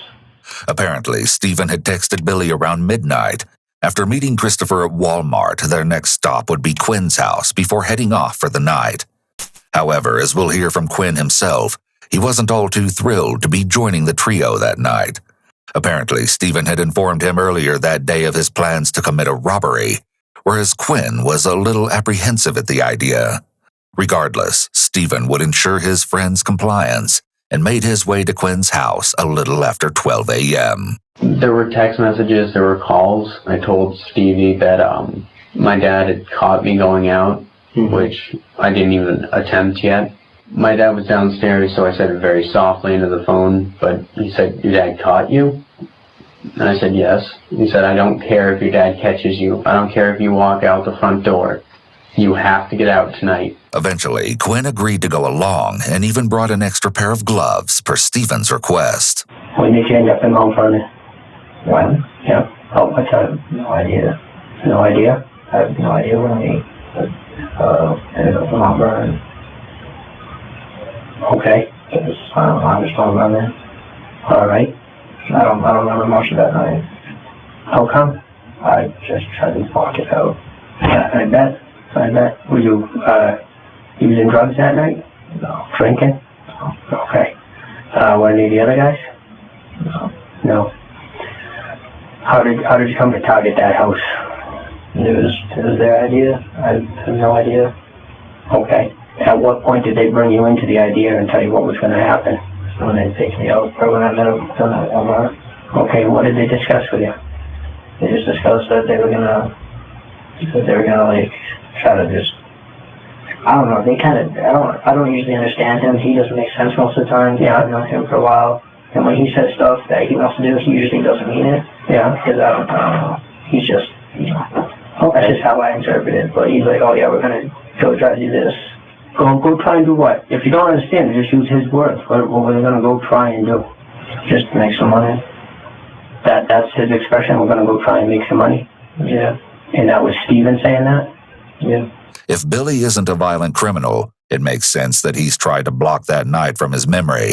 Apparently, Stephen had texted Billy around midnight. After meeting Christopher at Walmart, their next stop would be Quinn's house before heading off for the night. However, as we'll hear from Quinn himself, he wasn't all too thrilled to be joining the trio that night. Apparently, Stephen had informed him earlier that day of his plans to commit a robbery, whereas Quinn was a little apprehensive at the idea. Regardless, Stephen would ensure his friend's compliance and made his way to Quinn's house a little after 12 a.m. There were text messages, there were calls. I told Stevie that my dad had caught me going out, which I didn't even attempt yet. My dad was downstairs, so I said it very softly into the phone, but he said, "Your dad caught you?" And I said, "Yes." He said, "I don't care if your dad catches you. I don't care if you walk out the front door. You have to get out tonight." Eventually, Quinn agreed to go along and even brought an extra pair of gloves per Stephen's request. When did you end up in Mont Vernon? When? Yeah. Oh, I have no idea. No idea? I have no idea when we ended up in Mont Vernon. Okay. I just don't remember. All right. I don't remember much of that night. How come? I just tried to block it out. I bet. Were you using drugs that night? No. Drinking? No. Okay. Were any of the other guys? No. No. How did you come to target that house? It was their idea. I have no idea. Okay. At what point did they bring you into the idea and tell you what was going to happen? When they picked me up, or when I met them at Walmart. Okay, what did they discuss with you? They just discussed that they were gonna like try to just, I don't know. They kind of, I don't usually understand him. He doesn't make sense most of the time. Yeah, I've known him for a while, and when he says stuff that he wants to do, he usually doesn't mean it. Yeah, because I don't know. He's just, that's just how I interpret it. But he's like, oh yeah, we're gonna go try to do this. Go try and do what? If you don't understand, just use his words. What we're going to go try and do? Just make some money. That's his expression. We're going to go try and make some money. Yeah. And that was Stephen saying that? Yeah. If Billy isn't a violent criminal, it makes sense that he's tried to block that night from his memory.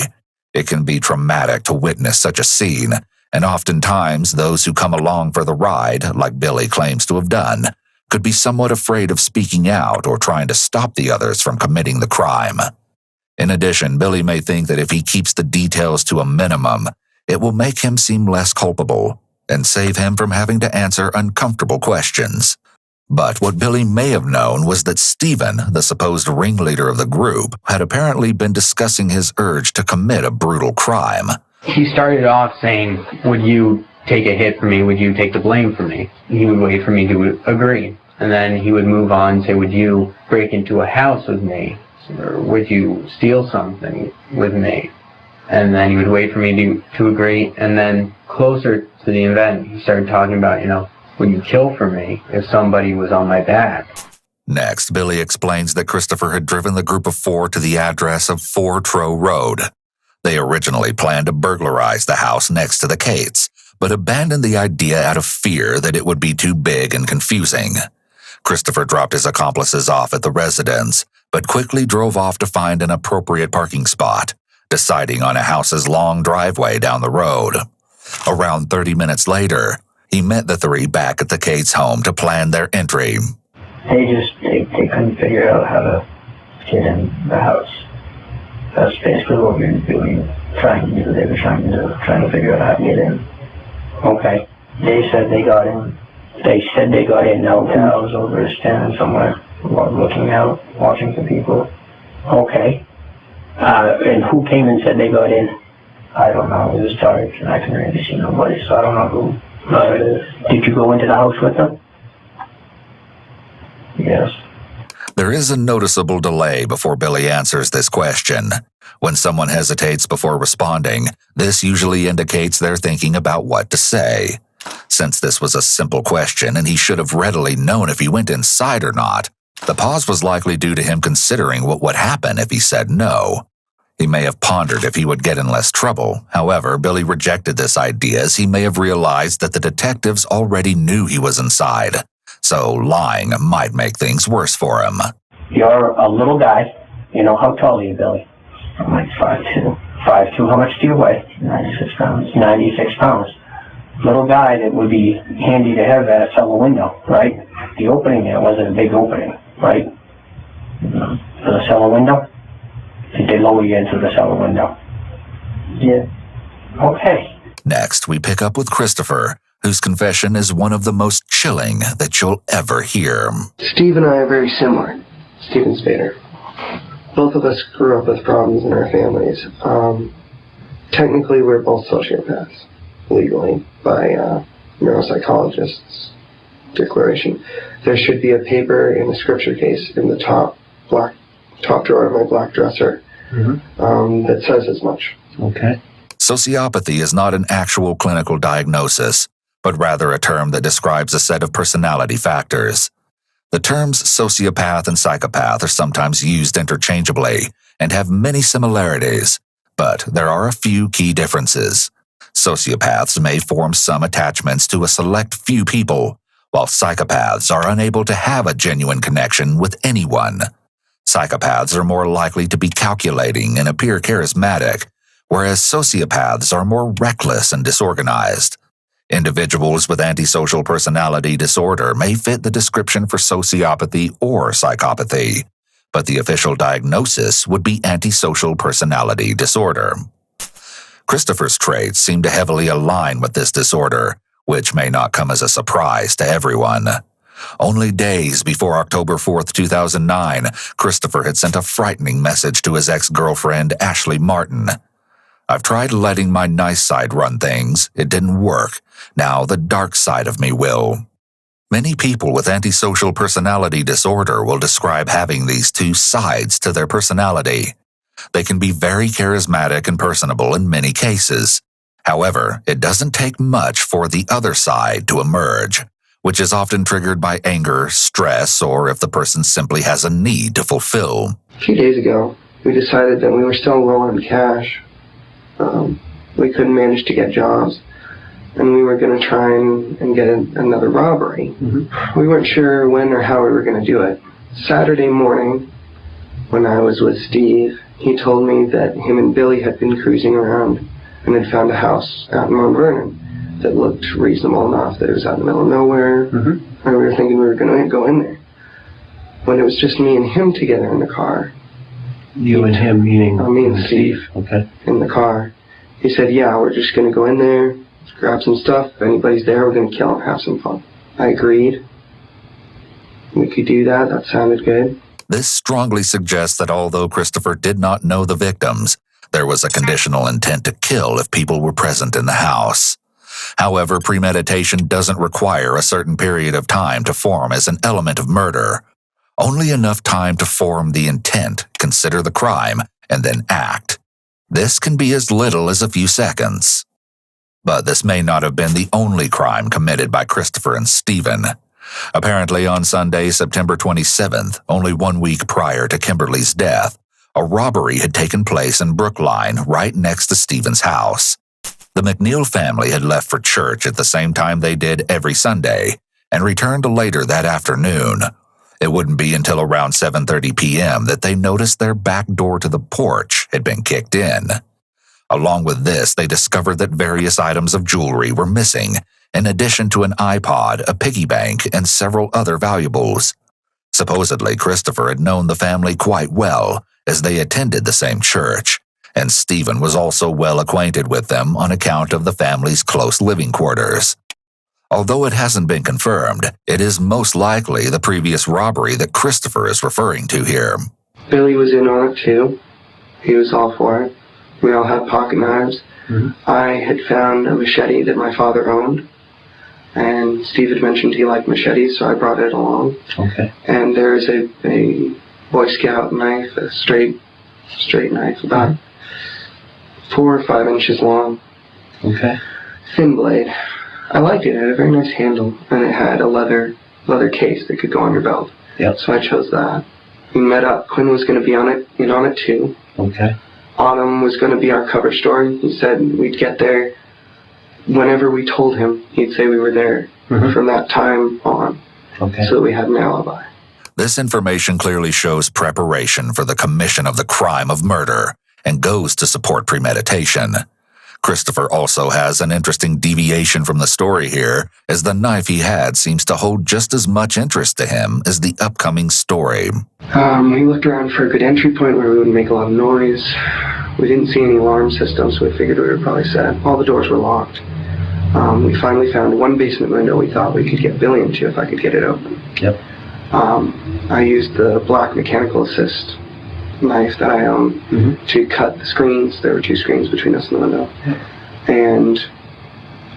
It can be traumatic to witness such a scene, and oftentimes those who come along for the ride, like Billy claims to have done, could be somewhat afraid of speaking out or trying to stop the others from committing the crime. In addition, Billy may think that if he keeps the details to a minimum, it will make him seem less culpable and save him from having to answer uncomfortable questions. But what Billy may have known was that Stephen, the supposed ringleader of the group, had apparently been discussing his urge to commit a brutal crime. He started off saying, "Would you take a hit for me? Would you take the blame for me? He would wait for me to agree. And then he would move on and say, would you break into a house with me? Or would you steal something with me? And then he would wait for me to agree. And then closer to the event, he started talking about, would you kill for me if somebody was on my back? Next, Billy explains that Christopher had driven the group of 4 to the address of 4 Trow Road. They originally planned to burglarize the house next to the Cates, but abandoned the idea out of fear that it would be too big and confusing. Christopher dropped his accomplices off at the residence, but quickly drove off to find an appropriate parking spot, deciding on a house's long driveway down the road. Around 30 minutes later, he met the 3 back at the Cates' home to plan their entry. They couldn't figure out how to get in the house. That's basically what we were doing, trying to figure out how to get in. Okay. They said they got in. No, I was over standing somewhere, looking out, watching some people. Okay. And who came and said they got in? I don't know. It was dark, and I couldn't really see nobody, so I don't know who it is. Did you go into the house with them? Yes. There is a noticeable delay before Billy answers this question. When someone hesitates before responding, this usually indicates they're thinking about what to say. Since this was a simple question and he should have readily known if he went inside or not, the pause was likely due to him considering what would happen if he said no. He may have pondered if he would get in less trouble. However, Billy rejected this idea as he may have realized that the detectives already knew he was inside. So lying might make things worse for him. You're a little guy. How tall are you, Billy? I'm like 5'2". 5'2", how much do you weigh? 96 pounds. 96 pounds. Little guy that would be handy to have that cellar window, right? The opening there wasn't a big opening, right? For the cellar window? Did they lower you into the cellar window? Yeah. Okay. Next, we pick up with Christopher, whose confession is one of the most chilling that you'll ever hear. Steve and I are very similar. Steve and Spader. Both of us grew up with problems in our families. Technically, we're both sociopaths, legally, by neuropsychologists' declaration. There should be a paper in the scripture case in the top drawer of my black dresser that says as much. Okay. Sociopathy is not an actual clinical diagnosis, but rather a term that describes a set of personality factors. The terms sociopath and psychopath are sometimes used interchangeably and have many similarities, but there are a few key differences. Sociopaths may form some attachments to a select few people, while psychopaths are unable to have a genuine connection with anyone. Psychopaths are more likely to be calculating and appear charismatic, whereas sociopaths are more reckless and disorganized. Individuals with antisocial personality disorder may fit the description for sociopathy or psychopathy, but the official diagnosis would be antisocial personality disorder. Christopher's traits seem to heavily align with this disorder, which may not come as a surprise to everyone. Only days before October 4th, 2009, Christopher had sent a frightening message to his ex-girlfriend, Ashley Martin. "I've tried letting my nice side run things. It didn't work. Now the dark side of me will." Many people with antisocial personality disorder will describe having these two sides to their personality. They can be very charismatic and personable in many cases. However, it doesn't take much for the other side to emerge, which is often triggered by anger, stress, or if the person simply has a need to fulfill. A few days ago, we decided that we were still low on cash. We couldn't manage to get jobs, and we were going to try and get another robbery. We weren't sure when or how we were going to do it. Saturday morning, when I was with Steve, he told me that him and Billy had been cruising around and had found a house out in Mont Vernon that looked reasonable enough, that it was out in the middle of nowhere, and we were thinking we were going to go in there. When it was just me and him together in the car. You and him, meaning? Me and Steve. Okay. In the car. He said, yeah, we're just going to go in there, grab some stuff. If anybody's there, we're going to kill them, have some fun. I agreed. We could do that. That sounded good. This strongly suggests that although Christopher did not know the victims, there was a conditional intent to kill if people were present in the house. However, premeditation doesn't require a certain period of time to form as an element of murder. Only enough time to form the intent, consider the crime, and then act. This can be as little as a few seconds. But this may not have been the only crime committed by Christopher and Stephen. Apparently on Sunday, September 27th, only 1 week prior to Kimberly's death, a robbery had taken place in Brookline right next to Stephen's house. The McNeil family had left for church at the same time they did every Sunday and returned later that afternoon. It wouldn't be until around 7:30 p.m. that they noticed their back door to the porch had been kicked in. Along with this, they discovered that various items of jewelry were missing, in addition to an iPod, a piggy bank, and several other valuables. Supposedly, Christopher had known the family quite well, as they attended the same church, and Stephen was also well acquainted with them on account of the family's close living quarters. Although it hasn't been confirmed, it is most likely the previous robbery that Christopher is referring to here. Billy was in on it too. He was all for it. We all had pocket knives. I had found a machete that my father owned, and Steve had mentioned he liked machetes, so I brought it along. Okay. And there's a Boy Scout knife, a straight knife, about 4 or 5 inches long. Okay. Thin blade. I liked it. It had a very nice handle, and it had a leather case that could go on your belt. Yep. So I chose that. We met up. Quinn was going to be on it too. Okay. Autumn was going to be our cover story. He said we'd get there whenever we told him. He'd say we were there from that time on. Okay. So that we had an alibi. This information clearly shows preparation for the commission of the crime of murder and goes to support premeditation. Christopher also has an interesting deviation from the story here, as the knife he had seems to hold just as much interest to him as the upcoming story. We looked around for a good entry point where we wouldn't make a lot of noise. We didn't see any alarm systems, so we figured we were probably set. All the doors were locked. We finally found one basement window we thought we could get Billy into if I could get it open. Yep. I used the black mechanical assist knife that I own to cut the screens. There were 2 screens between us and the window. And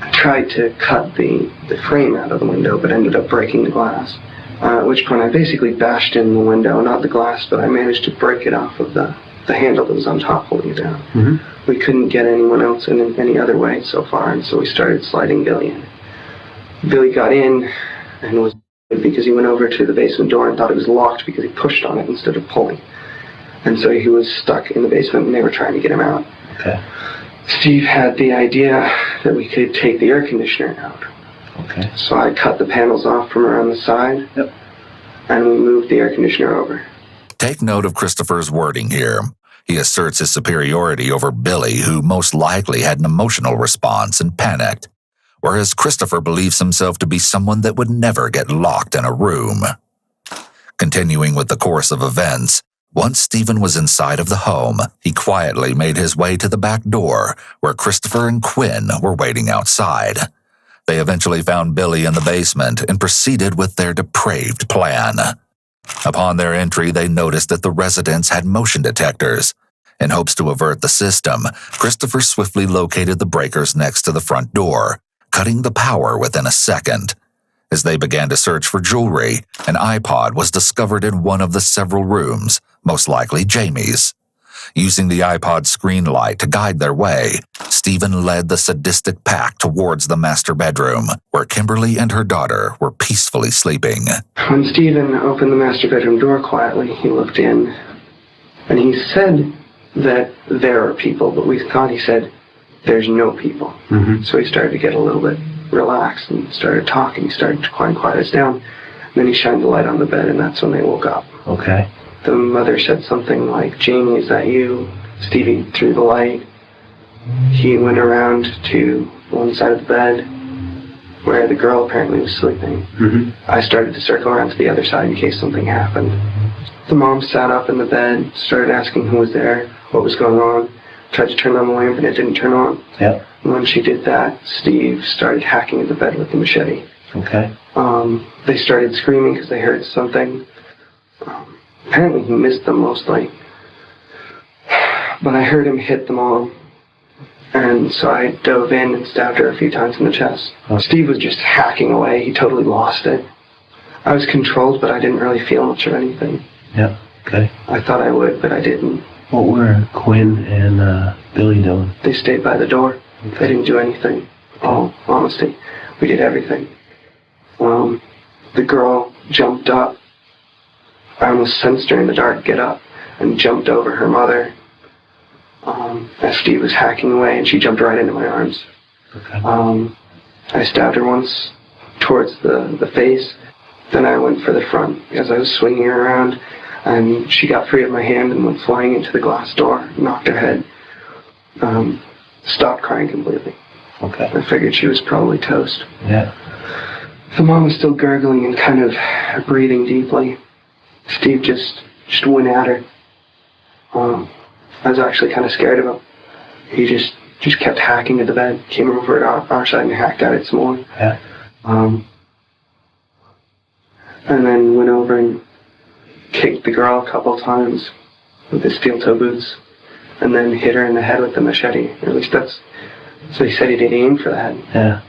I tried to cut the frame out of the window, but ended up breaking the glass. At which point I basically bashed in the window, not the glass, but I managed to break it off of the handle that was on top holding it down. We couldn't get anyone else in any other way so far, and so we started sliding Billy in. Billy got in and was because he went over to the basement door and thought it was locked because he pushed on it instead of pulling. And so he was stuck in the basement and they were trying to get him out. Okay. Steve had the idea that we could take the air conditioner out. Okay. So I cut the panels off from around the side. Yep. And we moved the air conditioner over. Take note of Christopher's wording here. He asserts his superiority over Billy, who most likely had an emotional response and panicked, whereas Christopher believes himself to be someone that would never get locked in a room. Continuing with the course of events, once Stephen was inside of the home, he quietly made his way to the back door, where Christopher and Quinn were waiting outside. They eventually found Billy in the basement and proceeded with their depraved plan. Upon their entry, they noticed that the residence had motion detectors. In hopes to avert the system, Christopher swiftly located the breakers next to the front door, cutting the power within a second. As they began to search for jewelry, an iPod was discovered in one of the several rooms, most likely Jamie's. Using the iPod screen light to guide their way, Stephen led the sadistic pack towards the master bedroom, where Kimberly and her daughter were peacefully sleeping. When Stephen opened the master bedroom door quietly, he looked in, and he said that there are people, but we thought he said, there's no people. So he started to get a little bit relaxed and started talking. He started to quiet us down. And then he shined the light on the bed, and that's when they woke up. Okay. The mother said something like, Jamie, is that you? Stevie threw the light. He went around to one side of the bed where the girl apparently was sleeping. I started to circle around to the other side in case something happened. The mom sat up in the bed, started asking who was there, what was going on, tried to turn on the lamp and it didn't turn on. Yep. And when she did that, Steve started hacking at the bed with the machete. Okay. They started screaming because they heard something. Apparently he missed them mostly. But I heard him hit the mom. And so I dove in and stabbed her a few times in the chest. Steve was just hacking away. He totally lost it. I was controlled, but I didn't really feel much of anything. Yeah, okay. I thought I would, but I didn't. What were Quinn and Billy doing? They stayed by the door. They didn't do anything. All honesty, we did everything. The girl jumped up. I almost sensed her in the dark get up and jumped over her mother as Steve was hacking away, and she jumped right into my arms. Okay. I stabbed her once towards the face. Then I went for the front as I was swinging her around, and she got free of my hand and went flying into the glass door, knocked her head, stopped crying completely. Okay. I figured she was probably toast. Yeah. The mom was still gurgling and kind of breathing deeply. Steve just went at her. I was actually kind of scared of him. He just kept hacking at the bed, came over to our side and hacked at it some more. Yeah. And then went over and kicked the girl a couple times with his steel-toe boots, and then hit her in the head with the machete. Or at least that's so he said he did aim for the head. Yeah.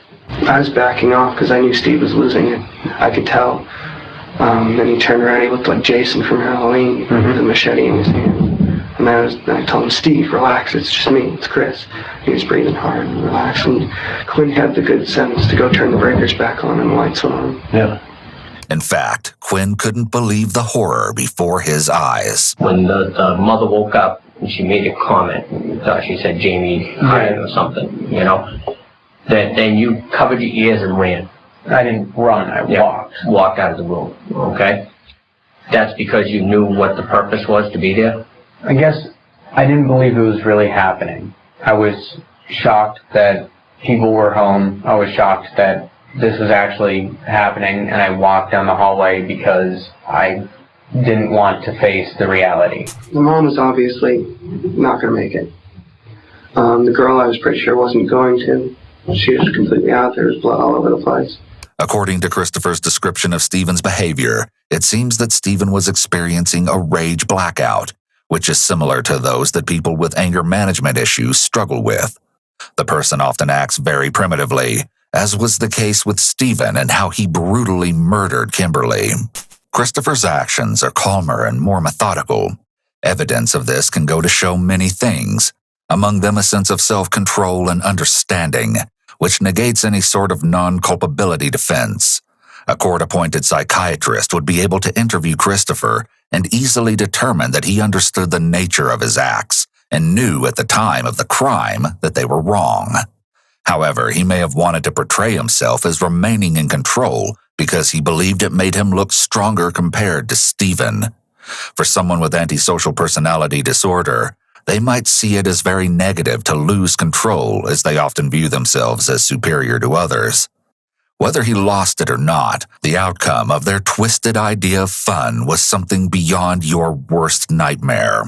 I was backing off because I knew Steve was losing it. I could tell. Then he turned around. He looked like Jason from Halloween with the machete in his hand. And I told him, Steve, relax. It's just me. It's Chris. He was breathing hard and relaxed. And Quinn had the good sense to go turn the breakers back on and the lights went on. Yeah. In fact, Quinn couldn't believe the horror before his eyes. When the mother woke up, she made a comment. She said, Jamie hired or something, you know. Then you covered your ears and ran. I didn't run, I walked. Walked out of the room, okay? That's because you knew what the purpose was to be there? I guess I didn't believe it was really happening. I was shocked that people were home. I was shocked that this was actually happening, and I walked down the hallway because I didn't want to face the reality. The mom was obviously not going to make it. The girl I was pretty sure wasn't going to. She was completely out. There was blood all over the place. According to Christopher's description of Stephen's behavior, it seems that Stephen was experiencing a rage blackout, which is similar to those that people with anger management issues struggle with. The person often acts very primitively, as was the case with Stephen and how he brutally murdered Kimberly. Christopher's actions are calmer and more methodical. Evidence of this can go to show many things, among them a sense of self-control and understanding, which negates any sort of non-culpability defense. A court-appointed psychiatrist would be able to interview Christopher and easily determine that he understood the nature of his acts and knew at the time of the crime that they were wrong. However, he may have wanted to portray himself as remaining in control because he believed it made him look stronger compared to Stephen. For someone with antisocial personality disorder, they might see it as very negative to lose control, as they often view themselves as superior to others. Whether he lost it or not, the outcome of their twisted idea of fun was something beyond your worst nightmare.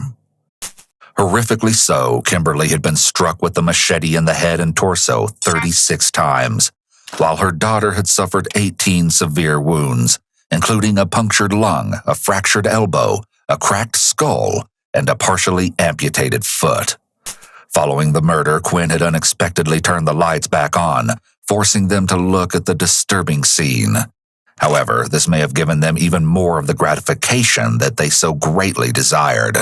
Horrifically so, Kimberly had been struck with the machete in the head and torso 36 times, while her daughter had suffered 18 severe wounds, including a punctured lung, a fractured elbow, a cracked skull, and a partially amputated foot. Following the murder, Quinn had unexpectedly turned the lights back on, forcing them to look at the disturbing scene. However, this may have given them even more of the gratification that they so greatly desired.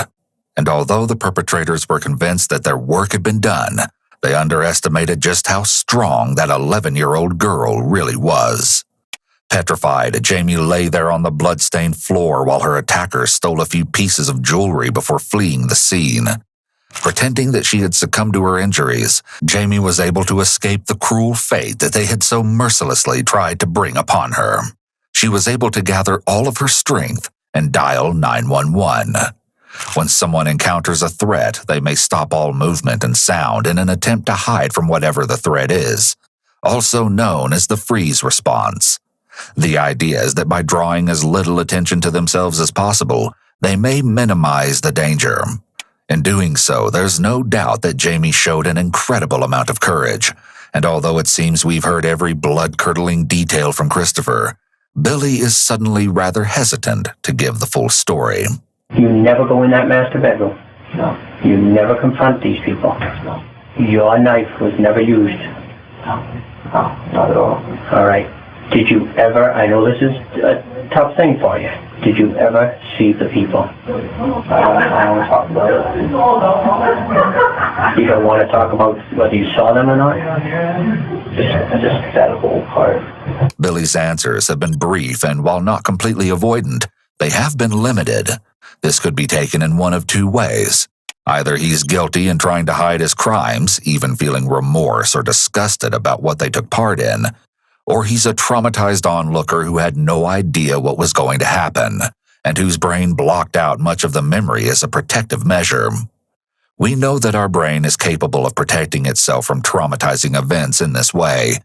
And although the perpetrators were convinced that their work had been done, they underestimated just how strong that 11-year-old girl really was. Petrified, Jamie lay there on the blood-stained floor while her attackers stole a few pieces of jewelry before fleeing the scene. Pretending that she had succumbed to her injuries, Jamie was able to escape the cruel fate that they had so mercilessly tried to bring upon her. She was able to gather all of her strength and dial 911. When someone encounters a threat, they may stop all movement and sound in an attempt to hide from whatever the threat is, also known as the freeze response. The idea is that by drawing as little attention to themselves as possible, they may minimize the danger. In doing so, there's no doubt that Jamie showed an incredible amount of courage, and although it seems we've heard every blood-curdling detail from Christopher, Billy is suddenly rather hesitant to give the full story. You never go in that master bedroom. No. You never confront these people. No. Your knife was never used. No, not at all. All right. Did you ever, I know this is a tough thing for you, did you ever see the people? I don't want to talk about it. You don't want to talk about whether you saw them or not? Just that whole part. Billy's answers have been brief, and while not completely avoidant, they have been limited. This could be taken in one of two ways. Either he's guilty and trying to hide his crimes, even feeling remorse or disgusted about what they took part in, or he's a traumatized onlooker who had no idea what was going to happen, and whose brain blocked out much of the memory as a protective measure. We know that our brain is capable of protecting itself from traumatizing events in this way,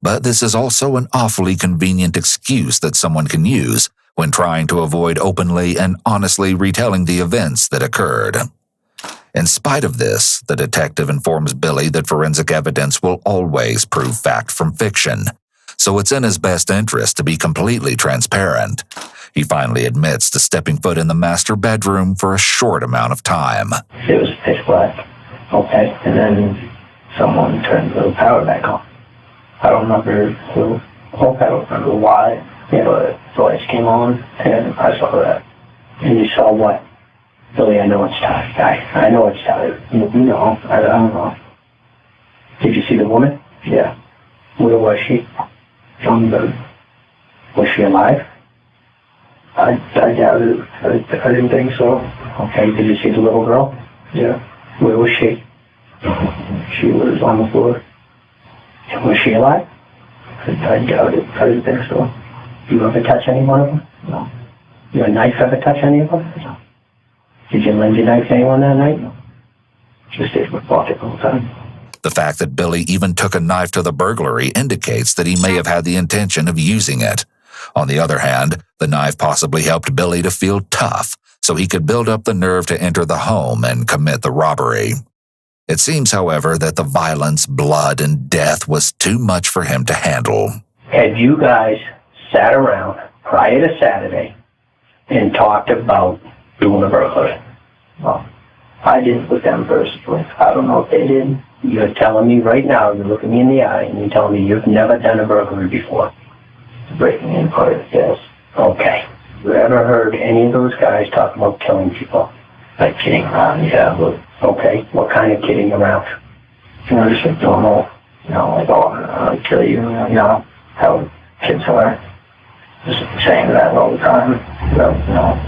but this is also an awfully convenient excuse that someone can use when trying to avoid openly and honestly retelling the events that occurred. In spite of this, the detective informs Billy that forensic evidence will always prove fact from fiction, so it's in his best interest to be completely transparent. He finally admits to stepping foot in the master bedroom for a short amount of time. It was pitch black. Okay. And then someone turned the power back on. I don't remember who. I don't remember why. Yeah, but the lights came on, and I saw that. And you saw what? Billy, I know it's tight. I know it's tight. You know, I don't know. Did you see the woman? Yeah. Where was she? On the... Was she alive? I doubt it. I didn't think so. Okay, did you see the little girl? Yeah. Where was she? She was on the floor. Was she alive? I doubt it. I didn't think so. You ever touch any one of them? No. Your knife ever touch any of them? No. Did you lend your knife to anyone that night? No. Just stayed in my pocket all the time. The fact that Billy even took a knife to the burglary indicates that he may have had the intention of using it. On the other hand, the knife possibly helped Billy to feel tough, so he could build up the nerve to enter the home and commit the robbery. It seems, however, that the violence, blood, and death was too much for him to handle. Had you guys sat around prior to Saturday and talked about doing a burglary? Well, I didn't with them personally. I don't know if they did. You're telling me right now, you're looking me in the eye, and you're telling me you've never done a burglary before. Breaking in part, yes. Okay. You ever heard any of those guys talk about killing people? Like kidding around, yeah, but... Okay, what kind of kidding around? You know, just like normal, you know, like, oh, I'll kill you, you know, how kids are. Just saying that all the time about, you know,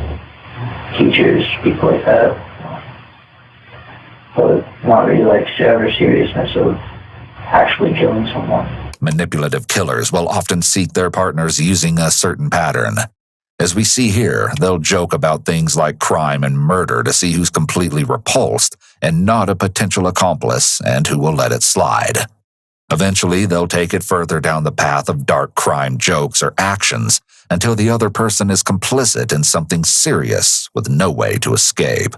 teachers, people like that. But not really like ever seriousness of actually killing someone. Manipulative killers will often seek their partners using a certain pattern. As we see here, they'll joke about things like crime and murder to see who's completely repulsed and not a potential accomplice and who will let it slide. Eventually, they'll take it further down the path of dark crime jokes or actions until the other person is complicit in something serious with no way to escape.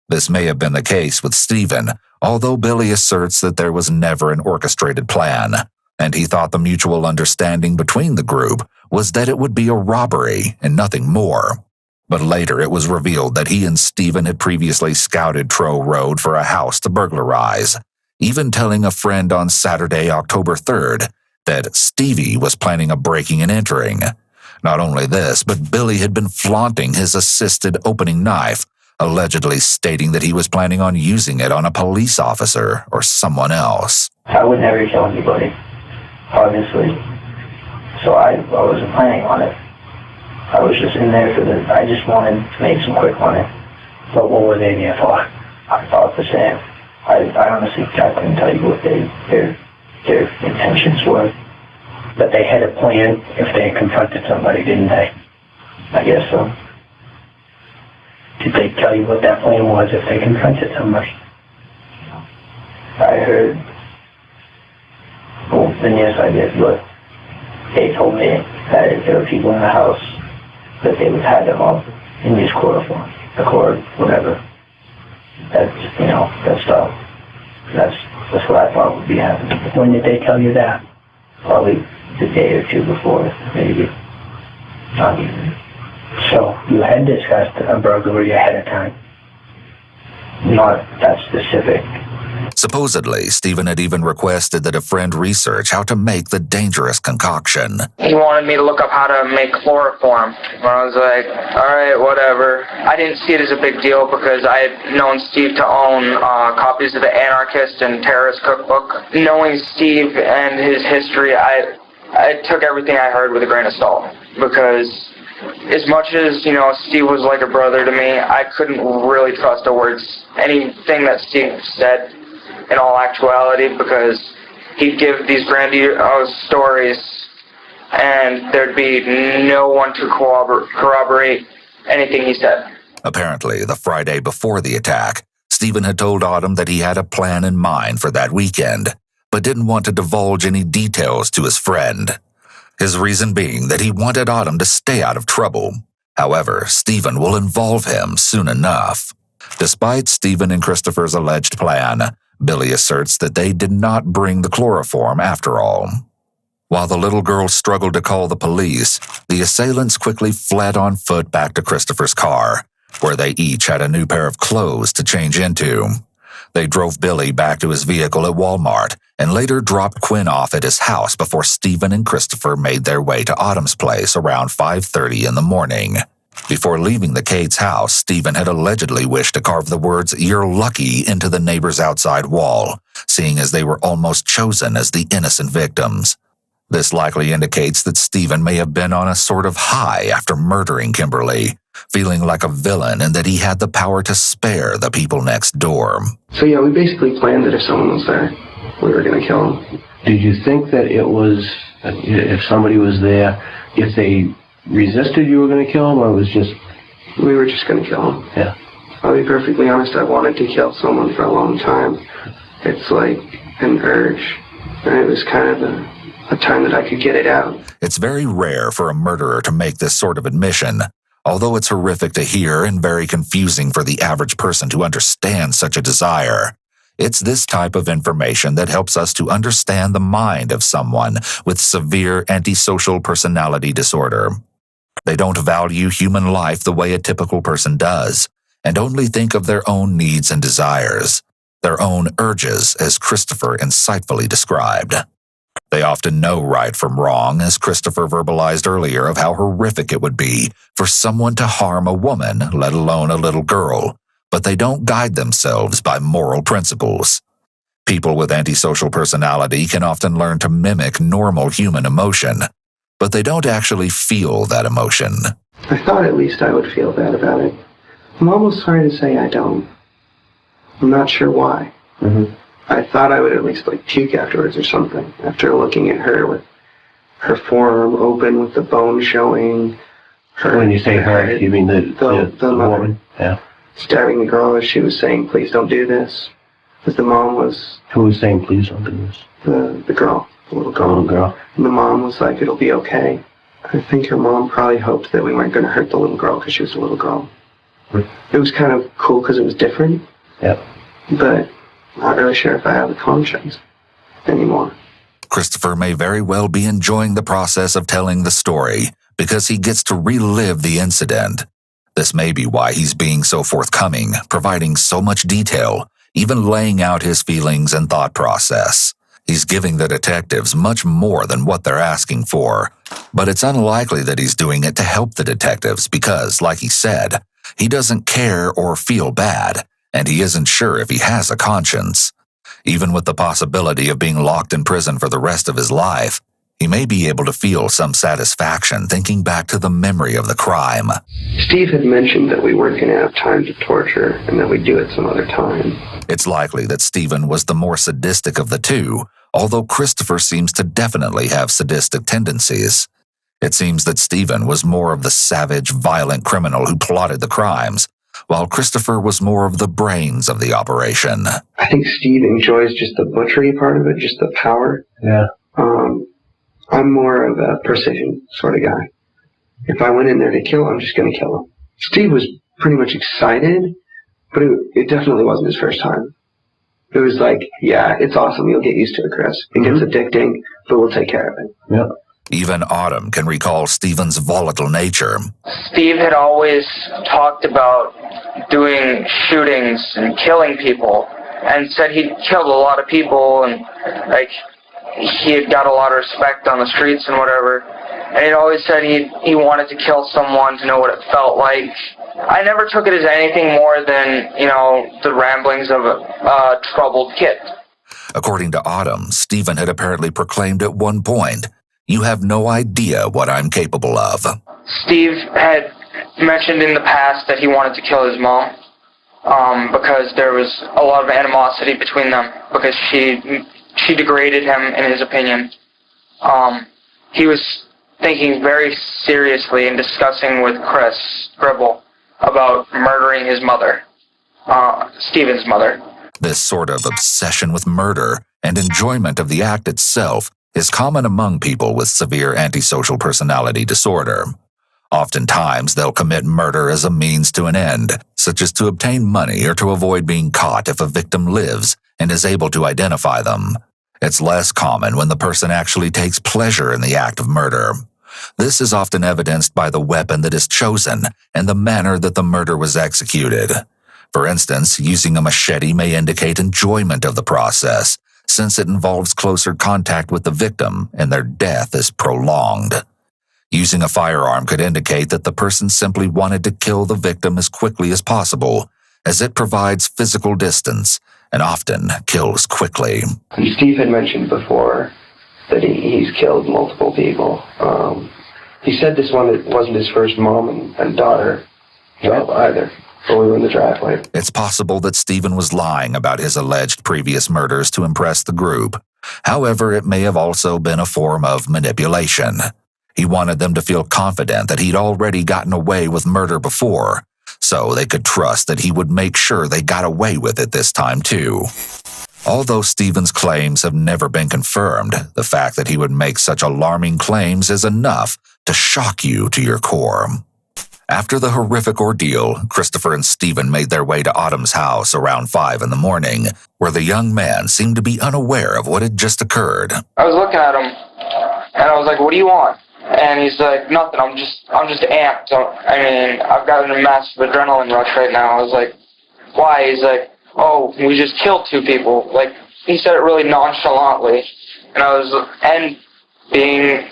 This may have been the case with Stephen, although Billy asserts that there was never an orchestrated plan, and he thought the mutual understanding between the group was that it would be a robbery and nothing more. But later it was revealed that he and Stephen had previously scouted Trow Road for a house to burglarize, even telling a friend on Saturday, October 3rd, that Stevie was planning a breaking and entering. Not only this, but Billy had been flaunting his assisted opening knife, allegedly stating that he was planning on using it on a police officer or someone else. I would never kill anybody, obviously. So I wasn't planning on it. I was just in there I just wanted to make some quick money. But what were they there for? I thought the same. I honestly couldn't tell you what their intentions were. But they had a plan if they confronted somebody, didn't they? I guess so. Did they tell you what that plan was if they confronted somebody? I heard. Well, then yes, I did, but they told me that if there were people in the house, that they would tie them up and use chloroform, the cord, whatever. That's, you know, that stuff. That's what I thought would be happening. When did they tell you that? Probably the day or two before, maybe. Not even. So you had discussed a burglary ahead of time? Not that specific. Supposedly, Stephen had even requested that a friend research how to make the dangerous concoction. He wanted me to look up how to make chloroform. And I was like, alright, whatever. I didn't see it as a big deal because I had known Steve to own copies of the Anarchist and Terrorist Cookbook. Knowing Steve and his history, I took everything I heard with a grain of salt. Because as much as, Steve was like a brother to me, I couldn't really trust anything that Steve said in all actuality, because he'd give these grandiose stories and there'd be no one to corroborate anything he said. Apparently, the Friday before the attack, Stephen had told Autumn that he had a plan in mind for that weekend, but didn't want to divulge any details to his friend. His reason being that he wanted Autumn to stay out of trouble. However, Stephen will involve him soon enough. Despite Stephen and Christopher's alleged plan, Billy asserts that they did not bring the chloroform after all. While the little girl struggled to call the police, the assailants quickly fled on foot back to Christopher's car, where they each had a new pair of clothes to change into. They drove Billy back to his vehicle at Walmart and later dropped Quinn off at his house before Stephen and Christopher made their way to Autumn's place around 5:30 in the morning. Before leaving the Cates' house, Stephen had allegedly wished to carve the words "You're lucky" into the neighbor's outside wall, seeing as they were almost chosen as the innocent victims. This likely indicates that Stephen may have been on a sort of high after murdering Kimberly, feeling like a villain and that he had the power to spare the people next door. So yeah, we basically planned that if someone was there, we were going to kill him. Did you think that it was, if somebody was there, if they resisted, you were going to kill him, or it was just... We were just going to kill him. Yeah. I'll be perfectly honest, I wanted to kill someone for a long time. It's like an urge, and it was kind of a time that I could get it out. It's very rare for a murderer to make this sort of admission, although it's horrific to hear and very confusing for the average person to understand such a desire. It's this type of information that helps us to understand the mind of someone with severe antisocial personality disorder. They don't value human life the way a typical person does, and only think of their own needs and desires, their own urges, as Christopher insightfully described. They often know right from wrong, as Christopher verbalized earlier of how horrific it would be for someone to harm a woman, let alone a little girl, but they don't guide themselves by moral principles. People with antisocial personality can often learn to mimic normal human emotion, but they don't actually feel that emotion. I thought at least I would feel bad about it. I'm almost sorry to say I don't. I'm not sure why. Mm-hmm. I thought I would at least puke afterwards or something, after looking at her with her forearm open with the bone showing. Her, when you say her, you mean the woman? Yeah. Stabbing the girl as she was saying, "Please don't do this." Because the mom was... Who was saying, "Please don't do this"? The girl. The little girl. The little girl. And the mom was like, "It'll be okay." I think her mom probably hoped that we weren't going to hurt the little girl because she was a little girl. It was kind of cool because it was different. Yep. But not really sure if I have a conscience anymore. Christopher may very well be enjoying the process of telling the story because he gets to relive the incident. This may be why he's being so forthcoming, providing so much detail, even laying out his feelings and thought process. He's giving the detectives much more than what they're asking for, but it's unlikely that he's doing it to help the detectives because, like he said, he doesn't care or feel bad, and he isn't sure if he has a conscience. Even with the possibility of being locked in prison for the rest of his life, he may be able to feel some satisfaction thinking back to the memory of the crime. Steve had mentioned that we weren't going to have time to torture and that we'd do it some other time. It's likely that Stephen was the more sadistic of the two, although Christopher seems to definitely have sadistic tendencies. It seems that Stephen was more of the savage, violent criminal who plotted the crimes, while Christopher was more of the brains of the operation. I think Steve enjoys just the butchery part of it, just the power. Yeah. I'm more of a precision sort of guy. If I went in there to kill, I'm just going to kill him. Steve was pretty much excited, but it definitely wasn't his first time. It was like, yeah, it's awesome. You'll get used to it, Chris. It gets addicting, but we'll take care of it. Yeah. Even Autumn can recall Stephen's volatile nature. Steve had always talked about doing shootings and killing people, and said he'd killed a lot of people, and like he had got a lot of respect on the streets and whatever. And he'd always said he wanted to kill someone to know what it felt like. I never took it as anything more than, you know, the ramblings of a troubled kid. According to Autumn, Stephen had apparently proclaimed at one point, "You have no idea what I'm capable of." Steve had mentioned in the past that he wanted to kill his mom because there was a lot of animosity between them because she degraded him in his opinion. He was thinking very seriously and discussing with Chris Gribble about murdering his mother, Stephen's mother. This sort of obsession with murder and enjoyment of the act itself is common among people with severe antisocial personality disorder. Oftentimes, they'll commit murder as a means to an end, such as to obtain money or to avoid being caught if a victim lives and is able to identify them. It's less common when the person actually takes pleasure in the act of murder. This is often evidenced by the weapon that is chosen and the manner that the murder was executed. For instance, using a machete may indicate enjoyment of the process, since it involves closer contact with the victim and their death is prolonged. Using a firearm could indicate that the person simply wanted to kill the victim as quickly as possible, as it provides physical distance and often kills quickly. And Steve had mentioned before that he's killed multiple people. He said this one wasn't his first mom and daughter job either. When we were in the driveway. It's possible that Stephen was lying about his alleged previous murders to impress the group. However, it may have also been a form of manipulation. He wanted them to feel confident that he'd already gotten away with murder before, so they could trust that he would make sure they got away with it this time too. Although Stephen's claims have never been confirmed, the fact that he would make such alarming claims is enough to shock you to your core. After the horrific ordeal, Christopher and Stephen made their way to Autumn's house around 5 in the morning, where the young man seemed to be unaware of what had just occurred. I was looking at him, and I was like, "What do you want?" And he's like, "Nothing, I'm just amped. I mean, I've got a massive adrenaline rush right now." I was like, "Why?" He's like, "Oh, we just killed 2 people." Like, he said it really nonchalantly. And being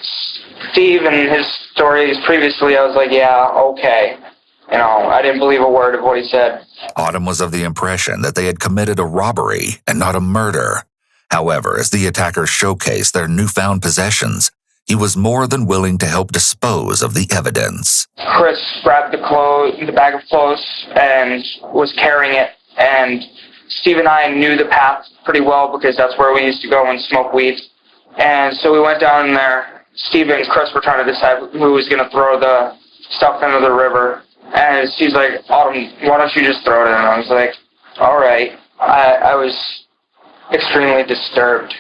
Steve and his stories previously, I was like, yeah, okay. You know, I didn't believe a word of what he said. Autumn was of the impression that they had committed a robbery and not a murder. However, as the attackers showcased their newfound possessions, he was more than willing to help dispose of the evidence. Chris grabbed the bag of clothes and was carrying it, and Steve and I knew the path pretty well because that's where we used to go and smoke weed. And so we went down there. Steve and Chris were trying to decide who was going to throw the stuff into the river. And Steve's like, "Autumn, why don't you just throw it in?" And I was like, all right. I was extremely disturbed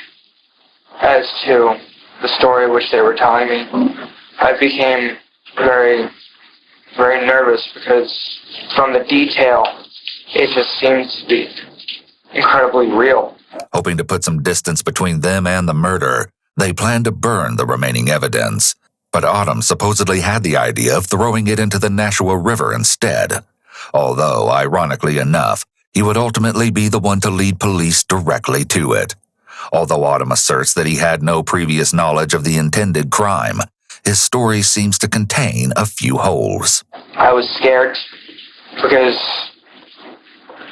as to the story which they were telling me. I became very, very nervous because from the detail, it just seemed to be incredibly real. Hoping to put some distance between them and the murder, they planned to burn the remaining evidence. But Autumn supposedly had the idea of throwing it into the Nashua River instead. Although, ironically enough, he would ultimately be the one to lead police directly to it. Although Autumn asserts that he had no previous knowledge of the intended crime, his story seems to contain a few holes. I was scared because,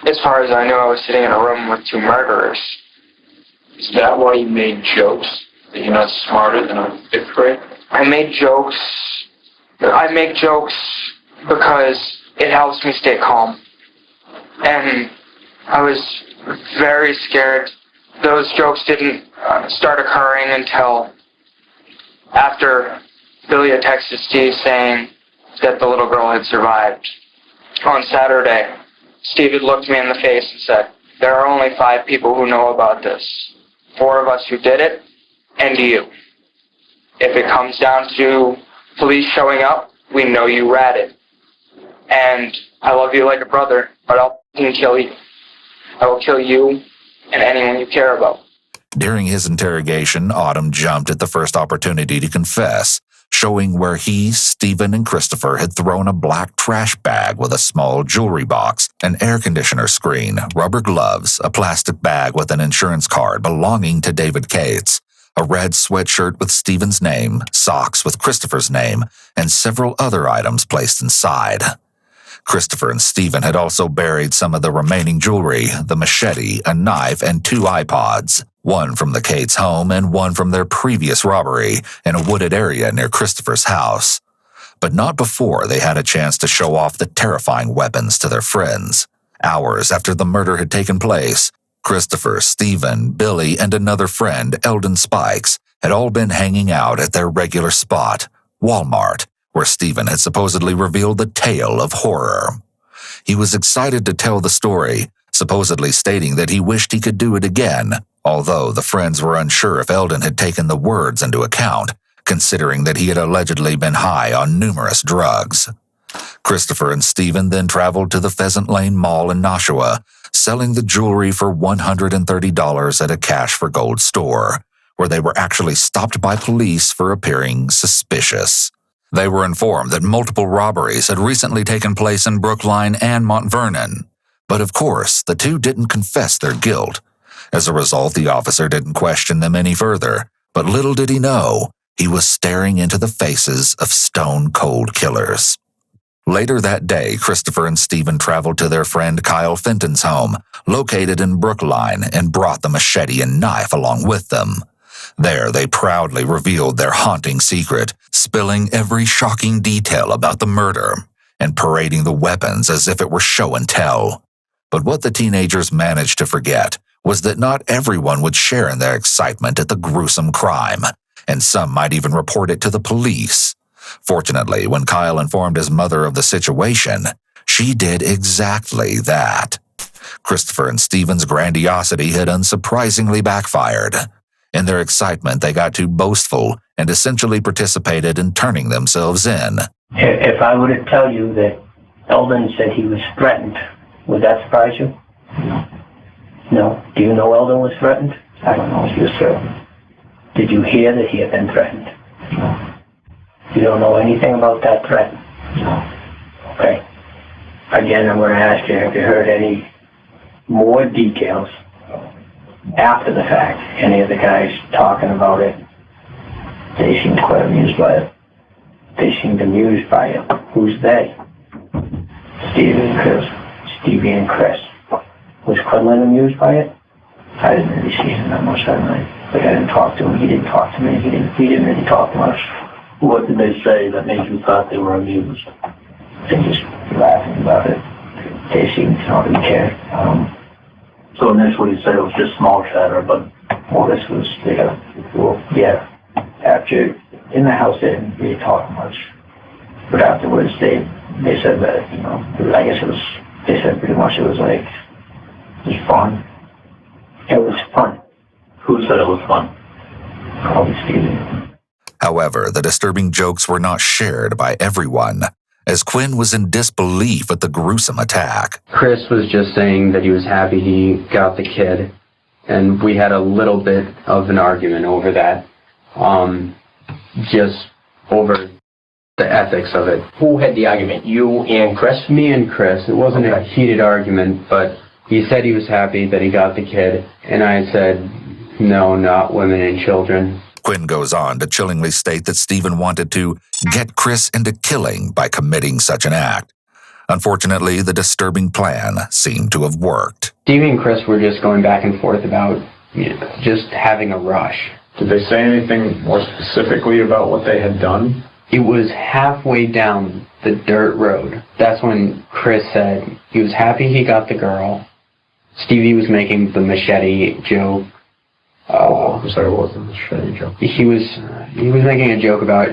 as far as I knew, I was sitting in a room with 2 murderers. Is that why you made jokes? That you're not smarter than a 5th grade? I make jokes because it helps me stay calm. And I was very scared. Those jokes didn't start occurring until after Billy had texted Steve saying that the little girl had survived. On Saturday, Steve had looked me in the face and said, "There are only 5 people who know about this. 4 of us who did it, and you. If it comes down to police showing up, we know you ratted. And I love you like a brother, but I'll kill you. I will kill you and anyone you care about." During his interrogation, Autumn jumped at the first opportunity to confess, showing where he, Stephen, and Christopher had thrown a black trash bag with a small jewelry box, an air conditioner screen, rubber gloves, a plastic bag with an insurance card belonging to David Cates, a red sweatshirt with Stephen's name, socks with Christopher's name, and several other items placed inside. Christopher and Stephen had also buried some of the remaining jewelry, the machete, a knife, and 2 iPods, one from the Cates' home and one from their previous robbery in a wooded area near Christopher's house. But not before they had a chance to show off the terrifying weapons to their friends. Hours after the murder had taken place, Christopher, Stephen, Billy, and another friend, Eldon Spikes, had all been hanging out at their regular spot, Walmart, where Stephen had supposedly revealed the tale of horror. He was excited to tell the story, supposedly stating that he wished he could do it again, although the friends were unsure if Eldon had taken the words into account, considering that he had allegedly been high on numerous drugs. Christopher and Stephen then traveled to the Pheasant Lane Mall in Nashua, selling the jewelry for $130 at a cash for gold store, where they were actually stopped by police for appearing suspicious. They were informed that multiple robberies had recently taken place in Brookline and Mont Vernon, but of course, the two didn't confess their guilt. As a result, the officer didn't question them any further, but little did he know, he was staring into the faces of stone-cold killers. Later that day, Christopher and Stephen traveled to their friend Kyle Fenton's home, located in Brookline, and brought the machete and knife along with them. There, they proudly revealed their haunting secret, spilling every shocking detail about the murder, and parading the weapons as if it were show and tell. But what the teenagers managed to forget was that not everyone would share in their excitement at the gruesome crime, and some might even report it to the police. Fortunately, when Kyle informed his mother of the situation, she did exactly that. Christopher and Stephen's grandiosity had unsurprisingly backfired. In their excitement, they got too boastful and essentially participated in turning themselves in. If I were to tell you that Eldon said he was threatened, would that surprise you? No. No? Do you know Eldon was threatened? I don't know if he was threatened. Did you hear that he had been threatened? No. You don't know anything about that threat? No. Okay. Again, I'm going to ask you, have you heard any more details after the fact? Any of the guys talking about it? They seemed quite amused by it. They seemed amused by it. Who's they? Stevie and Chris. Was Quinlan amused by it? I didn't really see him that much that night. Like, I didn't talk to him. He didn't talk to me. He didn't really talk much. What did they say that made you thought they were amused? They just laughing about it. They seemed to not really care. So initially you said it was just small chatter, but... Well, this was, yeah. After, in the house they didn't really talk much. But afterwards they said that, you know, I guess it was, they said pretty much it was like, it was fun. It was fun. Who said it was fun? Probably Stephen. However, the disturbing jokes were not shared by everyone, as Quinn was in disbelief at the gruesome attack. Chris was just saying that he was happy he got the kid, and we had a little bit of an argument over that, just over the ethics of it. Who had the argument, you and Chris? Me and Chris. It wasn't a heated argument, but he said he was happy that he got the kid, and I said, no, not women and children. Quinn goes on to chillingly state that Stephen wanted to get Chris into killing by committing such an act. Unfortunately, the disturbing plan seemed to have worked. Stevie and Chris were just going back and forth about just having a rush. Did they say anything more specifically about what they had done? It was halfway down the dirt road. That's when Chris said he was happy he got the girl. Stevie was making the machete joke. I'm sorry, what was the machete joke? He was making a joke about,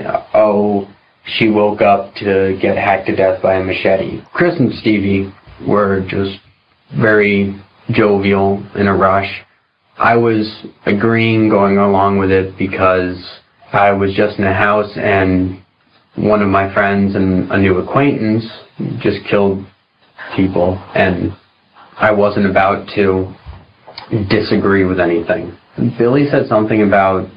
she woke up to get hacked to death by a machete. Chris and Stevie were just very jovial in a rush. I was agreeing, going along with it, because I was just in a house and one of my friends and a new acquaintance just killed people, and I wasn't about to disagree with anything. Billy said something about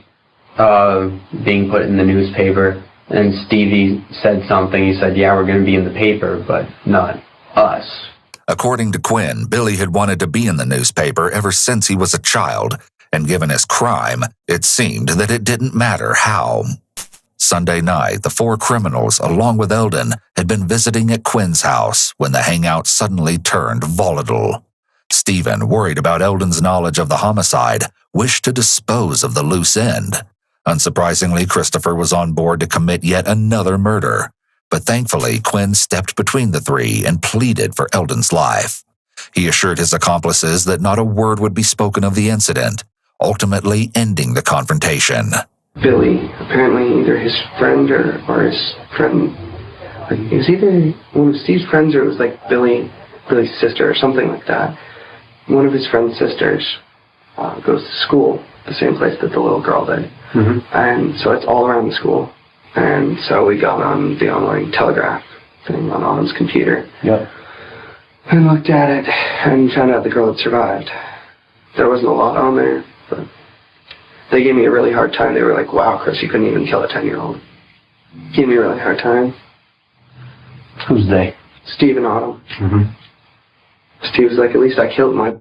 being put in the newspaper, And Stevie said something. He said, yeah, we're going to be in the paper, but not us. According to Quinn, Billy had wanted to be in the newspaper ever since he was a child, and given his crime, it seemed that it didn't matter how. Sunday night, the four criminals, along with Eldon, had been visiting at Quinn's house when the hangout suddenly turned volatile. Stephen, worried about Eldon's knowledge of the homicide, wished to dispose of the loose end. Unsurprisingly, Christopher was on board to commit yet another murder, but thankfully Quinn stepped between the three and pleaded for Eldon's life. He assured his accomplices that not a word would be spoken of the incident, ultimately ending the confrontation. Billy, apparently either his friend or his friend, like, it was either one of Steve's friends or it was like Billy's sister or something like that. One of his friend's sisters goes to school, the same place that the little girl did. Mm-hmm. And so it's all around the school. And so we got on the online telegraph thing on Autumn's computer. Yep. And looked at it and found out the girl had survived. There wasn't a lot on there, but they gave me a really hard time. They were like, wow, Chris, you couldn't even kill a 10-year-old. Gave me a really hard time. Who's they? Steve and Autumn. Mm-hmm. Steve was like, at least I killed my...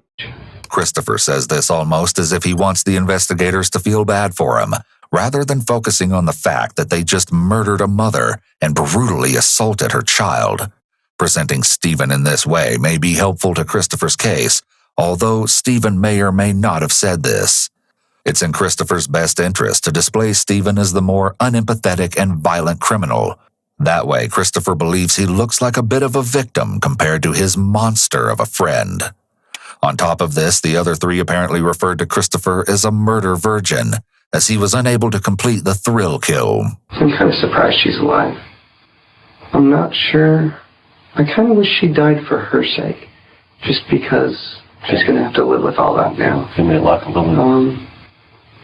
Christopher says this almost as if he wants the investigators to feel bad for him, rather than focusing on the fact that they just murdered a mother and brutally assaulted her child. Presenting Stephen in this way may be helpful to Christopher's case, although Stephen may or may not have said this. It's in Christopher's best interest to display Stephen as the more unempathetic and violent criminal. That way, Christopher believes he looks like a bit of a victim compared to his monster of a friend. On top of this, the other three apparently referred to Christopher as a murder virgin, as he was unable to complete the thrill kill. I'm kind of surprised she's alive. I'm not sure. I kind of wish she died for her sake, just because she's going to have to live with all that now.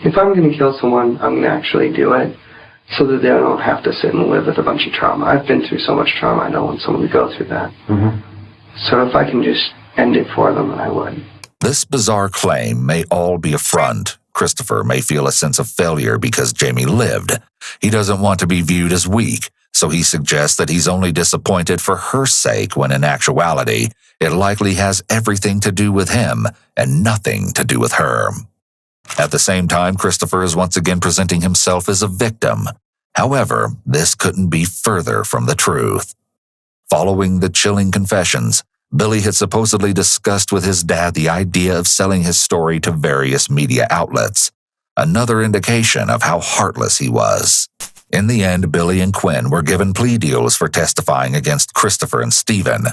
If I'm going to kill someone, I'm going to actually do it so that they don't have to sit and live with a bunch of trauma. I've been through so much trauma, I don't want someone to go through that. Mm-hmm. So if I can just end it for them, then I would. This bizarre claim may all be a front. Christopher may feel a sense of failure because Jamie lived. He doesn't want to be viewed as weak, so he suggests that he's only disappointed for her sake when in actuality, it likely has everything to do with him and nothing to do with her. At the same time, Christopher is once again presenting himself as a victim. However, this couldn't be further from the truth. Following the chilling confessions, Billy had supposedly discussed with his dad the idea of selling his story to various media outlets, another indication of how heartless he was. In the end, Billy and Quinn were given plea deals for testifying against Christopher and Stephen.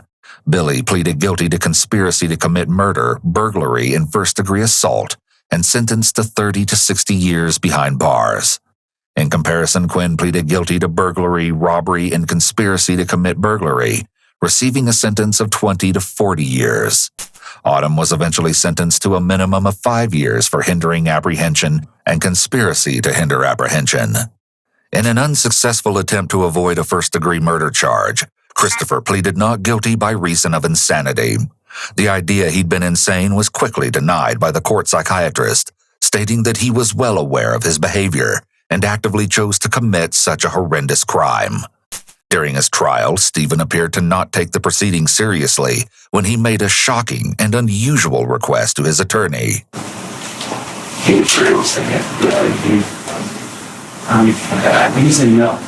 Billy pleaded guilty to conspiracy to commit murder, burglary, and first-degree assault, and sentenced to 30 to 60 years behind bars. In comparison, Quinn pleaded guilty to burglary, robbery, and conspiracy to commit burglary, receiving a sentence of 20 to 40 years. Autumn was eventually sentenced to a minimum of 5 years for hindering apprehension and conspiracy to hinder apprehension. In an unsuccessful attempt to avoid a first-degree murder charge, Christopher pleaded not guilty by reason of insanity. The idea he'd been insane was quickly denied by the court psychiatrist, stating that he was well aware of his behavior and actively chose to commit such a horrendous crime. During his trial, Stephen appeared to not take the proceedings seriously when he made a shocking and unusual request to his attorney. He said no.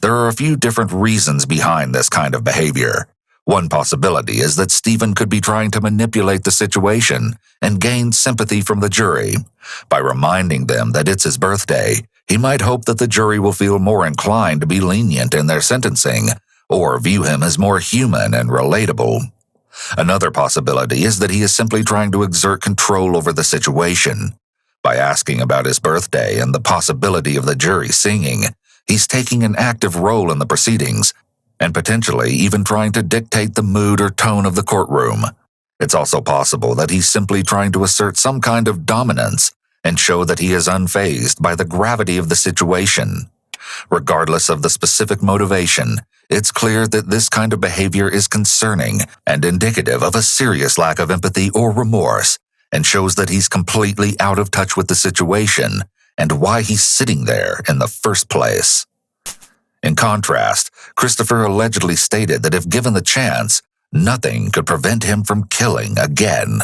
There are a few different reasons behind this kind of behavior. One possibility is that Stephen could be trying to manipulate the situation and gain sympathy from the jury. By reminding them that it's his birthday, he might hope that the jury will feel more inclined to be lenient in their sentencing or view him as more human and relatable. Another possibility is that he is simply trying to exert control over the situation. By asking about his birthday and the possibility of the jury singing, he's taking an active role in the proceedings and potentially even trying to dictate the mood or tone of the courtroom. It's also possible that he's simply trying to assert some kind of dominance and show that he is unfazed by the gravity of the situation. Regardless of the specific motivation, it's clear that this kind of behavior is concerning and indicative of a serious lack of empathy or remorse, and shows that he's completely out of touch with the situation and why he's sitting there in the first place. In contrast, Christopher allegedly stated that if given the chance, nothing could prevent him from killing again.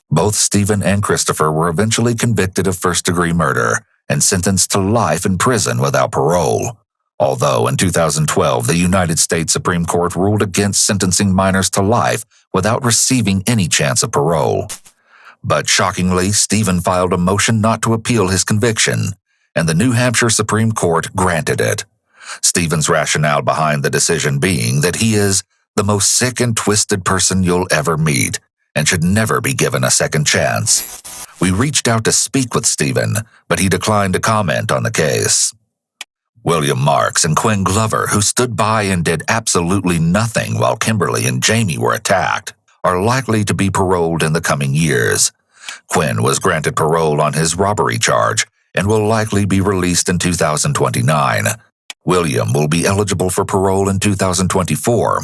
Both Stephen and Christopher were eventually convicted of first-degree murder and sentenced to life in prison without parole. Although in 2012, the United States Supreme Court ruled against sentencing minors to life without receiving any chance of parole. But shockingly, Stephen filed a motion not to appeal his conviction, and the New Hampshire Supreme Court granted it. Stephen's rationale behind the decision being that he is the most sick and twisted person you'll ever meet and should never be given a second chance. We reached out to speak with Stephen, but he declined to comment on the case. William Marks and Quinn Glover, who stood by and did absolutely nothing while Kimberly and Jamie were attacked, are likely to be paroled in the coming years. Quinn was granted parole on his robbery charge and will likely be released in 2029. William will be eligible for parole in 2024.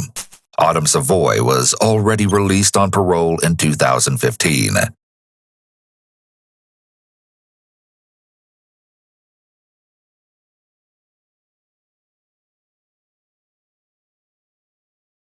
Autumn Savoy was already released on parole in 2015.